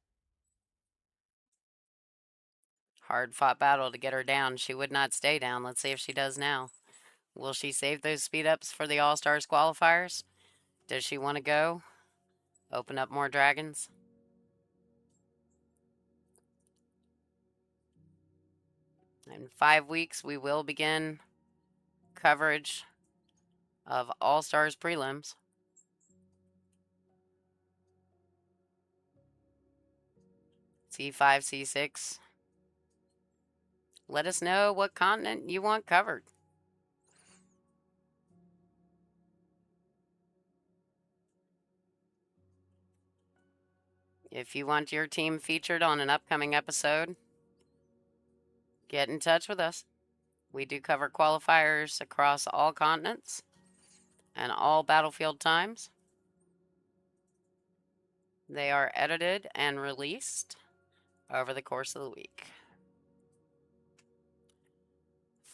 Hard-fought battle to get her down. She would not stay down. Let's see if she does now. Will she save those speed ups for the All-Stars qualifiers? Does she want to go? Open up more dragons? In 5 weeks, we will begin coverage of All-Stars prelims. C5, C6. Let us know what continent you want covered. If you want your team featured on an upcoming episode, get in touch with us. We do cover qualifiers across all continents and all battlefield times. They are edited and released over the course of the week.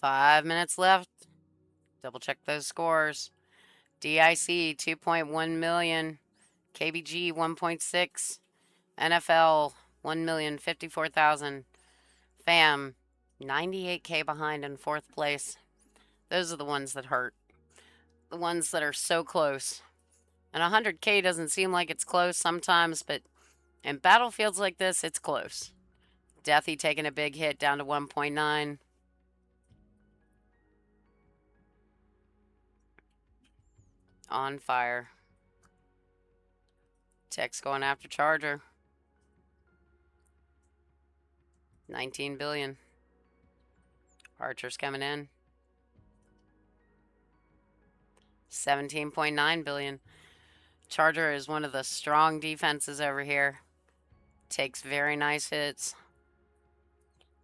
5 minutes left. Double check those scores. DIC 2.1 million, KBG 1.6, NFL 1,054,000, FAM 98K behind in fourth place. Those are the ones that hurt. The ones that are so close. And 100K doesn't seem like it's close sometimes, but in battlefields like this, it's close. Deathy taking a big hit down to 1.9. On fire. Tex going after Charger. 19 billion. Archers coming in. 17.9 billion. Charger is one of the strong defenses over here. Takes very nice hits.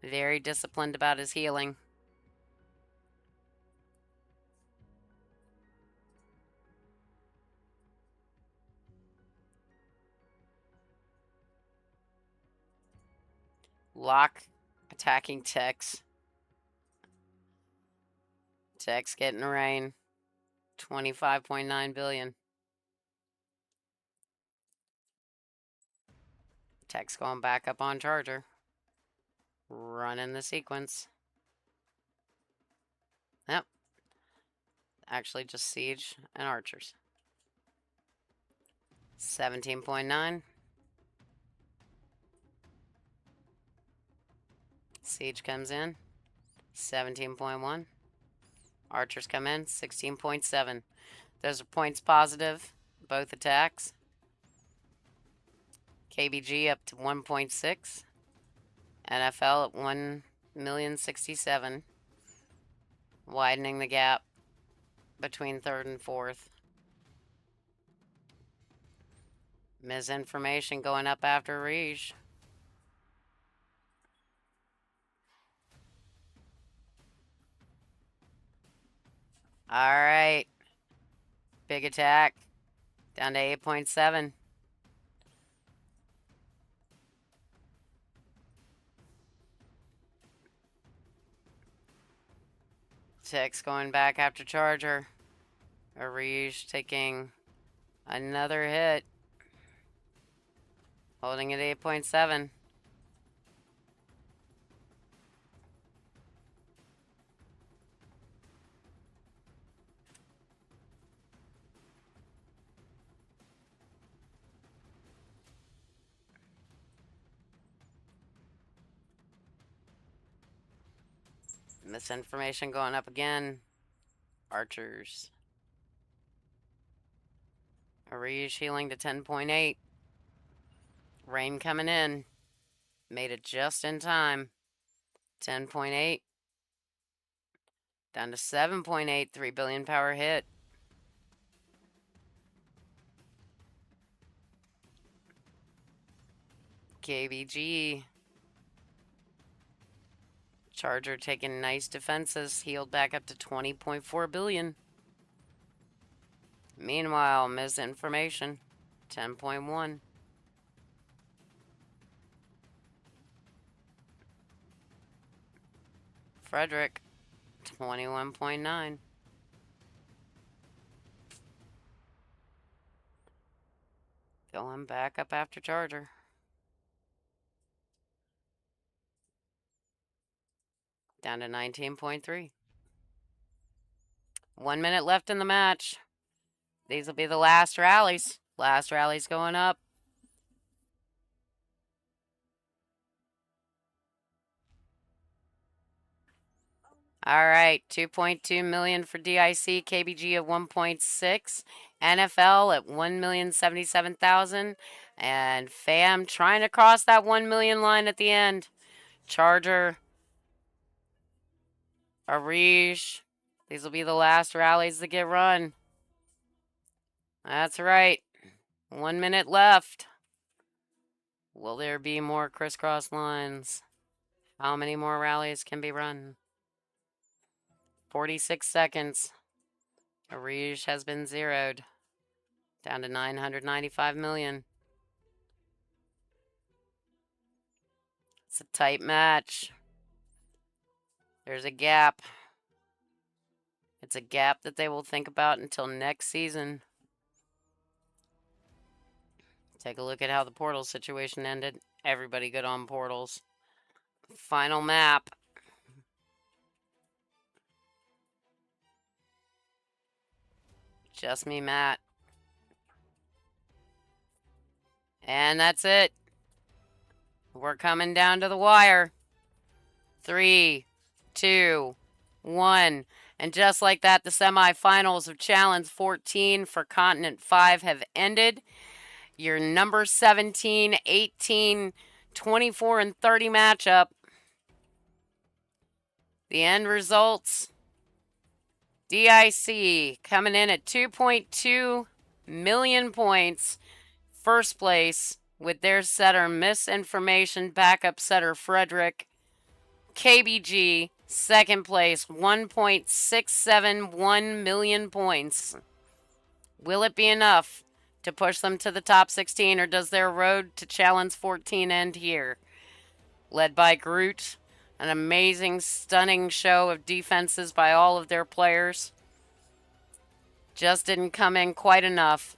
Very disciplined about his healing. Locke attacking Tex. Tex getting rain. 25.9 billion. Tex going back up on Charger. Running the sequence. Yep. Actually just Siege and Archers. 17.9. Siege comes in. 17.1. Archers come in, 16.7. Those are points positive, both attacks. KBG up to 1.6. NFL at 1,067,000, widening the gap between third and fourth. Misinformation going up after Riege. All right. Big attack. Down to 8.7. Tex going back after Charger. Riege taking another hit. Holding at 8.7. Misinformation going up again. Archers. Riege healing to 10.8. Rain coming in. Made it just in time. 10.8. Down to 7.8. 3 billion power hit. KBG. Charger taking nice defenses. Healed back up to 20.4 billion. Meanwhile, misinformation. 10.1. Frederick. 21.9. Going back up after Charger. Down to 19.3. 1 minute left in the match. These will be the last rallies. Last rallies going up. All right, 2.2 million for DIC, KBG at 1.6, NFL at 1,077,000, and FAM trying to cross that 1 million line at the end. Charger, Arish. These will be the last rallies that get run. That's right. 1 minute left. Will there be more crisscross lines? How many more rallies can be run? 46 seconds. Arish has been zeroed. Down to 995 million. It's a tight match. There's a gap. It's a gap that they will think about until next season. Take a look at how the portal situation ended. Everybody good on portals. Final map. Just me, Matt. And that's it. We're coming down to the wire. 3, 2, 1. And just like that, the semifinals of Chalons 14 for Continent 5 have ended. Your number 17, 18, 24, and 30 matchup. The end results. DIC coming in at 2.2 million points. First place with their setter Misinformation, backup setter Frederick. KBG, second place, 1.671 million points. Will it be enough to push them to the top 16, or does their road to Chalons 14 end here? Led by Groot, an amazing, stunning show of defenses by all of their players. Just didn't come in quite enough.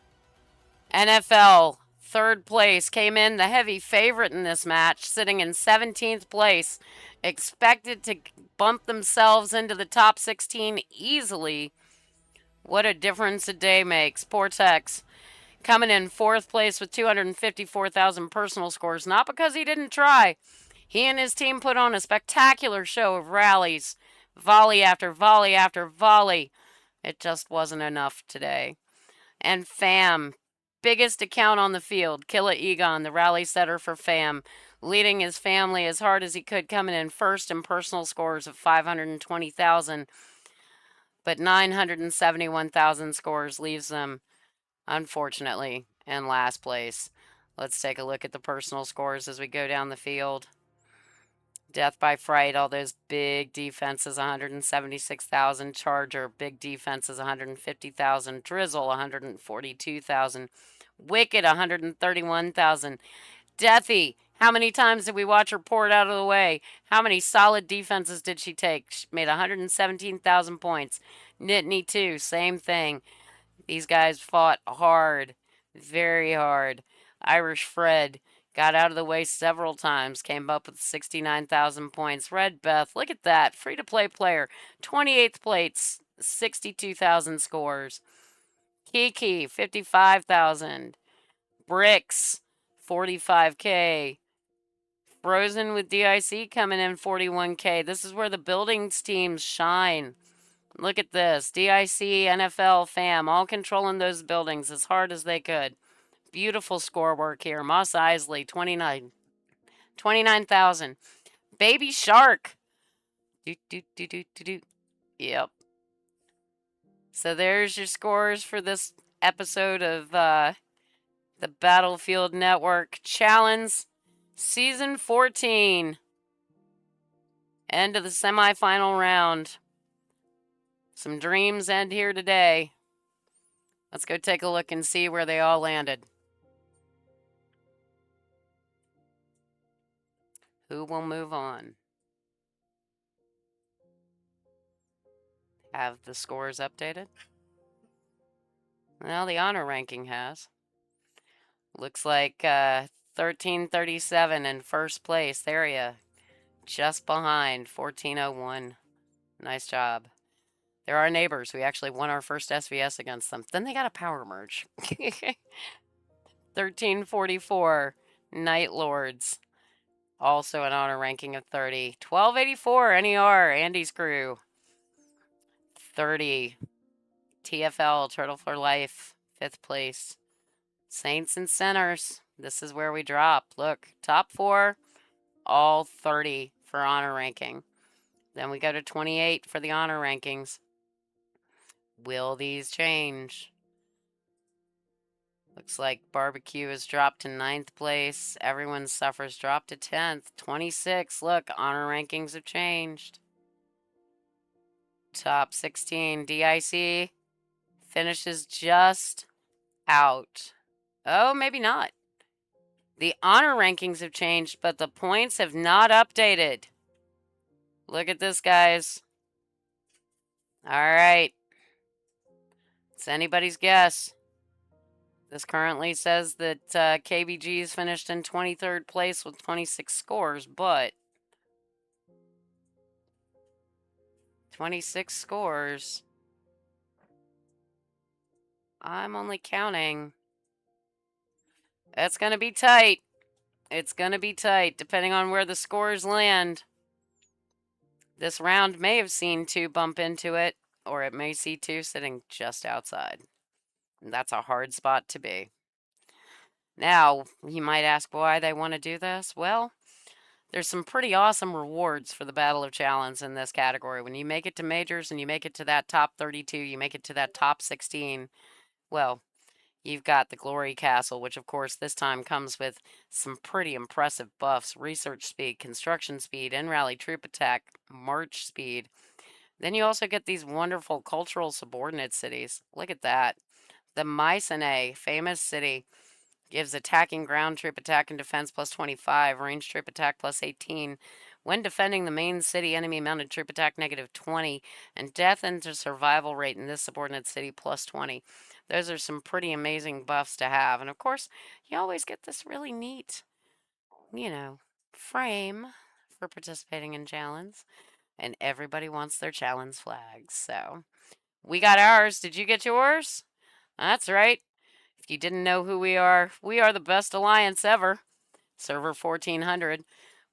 NFL, third place, came in the heavy favorite in this match, sitting in 17th place. Expected to bump themselves into the top 16 easily. What a difference a day makes. Poor Tex coming in fourth place with 254,000 personal scores. Not because he didn't try. He and his team put on a spectacular show of rallies. Volley after volley after volley. It just wasn't enough today. And FAM, biggest account on the field. KillaEgon, the rally setter for FAM, leading his family as hard as he could, coming in first in personal scores of 520,000, but 971,000 scores leaves them, unfortunately, in last place. Let's take a look at the personal scores as we go down the field. Death by Fright, all those big defenses, 176,000. Charger, big defenses, 150,000. Drizzle, 142,000. Wicked, 131,000. Deathy, how many times did we watch her pour it out of the way? How many solid defenses did she take? She made 117,000 points. Nittany, too, same thing. These guys fought hard, very hard. Irish Fred got out of the way several times, came up with 69,000 points. Red Beth, look at that. Free to play player, 28th place, 62,000 scores. Kiki, 55,000. Bricks, 45K. Frozen with DIC coming in 41K. This is where the buildings teams shine. Look at this. DIC, NFL, FAM, all controlling those buildings as hard as they could. Beautiful score work here. Moss Isley, 29,000. Baby Shark. Yep. So there's your scores for this episode of the Battlefield Network Chalons Season 14. End of the semifinal round. Some dreams end here today. Let's go take a look and see where they all landed. Who will move on? Have the scores updated? Well, the honor ranking has. Looks like 1337 in first place. There you, just behind 1401. Nice job. They're our neighbors. We actually won our first SVS against them. Then they got a power merge. 1344 Night Lords. Also an honor ranking of 30. 1284 NER, Andy's crew. 30 TFL, Turtle for Life, 5th place. Saints and Sinners, this is where we drop. Look, top 4, all 30 for honor ranking. Then we go to 28 for the honor rankings. Will these change? Looks like Barbecue has dropped to 9th place. Everyone Suffers dropped to 10th. 26, look, honor rankings have changed. Top 16, DIC finishes just out. Oh, maybe not. The honor rankings have changed, but the points have not updated. Look at this, guys. All right. It's anybody's guess. This currently says that KBG is finished in 23rd place with 26 scores, but 26 scores. I'm only counting. It's going to be tight. It's going to be tight, depending on where the scores land. This round may have seen 2 bump into it, or it may see 2 sitting just outside. And that's a hard spot to be. Now, you might ask why they want to do this. Well, there's some pretty awesome rewards for the Battle of Chalons in this category. When you make it to majors and you make it to that top 32, you make it to that top 16, well, you've got the Glory Castle, which of course this time comes with some pretty impressive buffs: research speed, construction speed, in-rally troop attack, march speed. Then you also get these wonderful cultural subordinate cities. Look at that. The Mycenae, famous city, gives attacking ground troop attack and defense plus 25, range troop attack plus 18. When defending the main city, enemy mounted troop attack negative 20, and death and survival rate in this subordinate city plus 20. Those are some pretty amazing buffs to have. And of course, you always get this really neat, frame for participating in Chalons. And everybody wants their Chalons flags. So we got ours. Did you get yours? That's right. If you didn't know who we are the best alliance ever. Server 1400.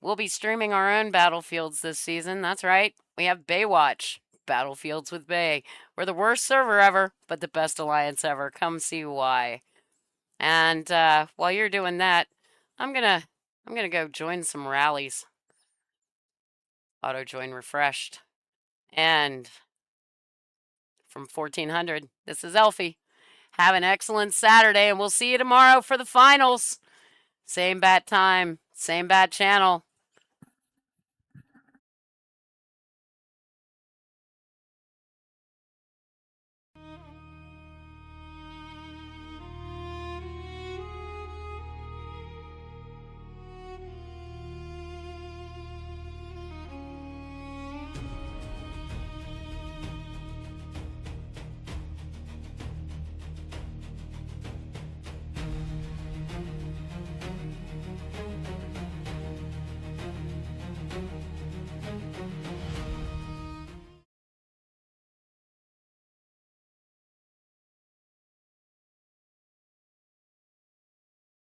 we'll be streaming our own battlefields this season. That's right. We have Baywatch, Battlefields with Bay. We're the worst server ever, but the best alliance ever. Come see why. And while you're doing that, I'm gonna go join some rallies. Auto join refreshed. And from 1400, this is Elphi. Have an excellent Saturday, and we'll see you tomorrow for the finals. Same bat time, same bat channel.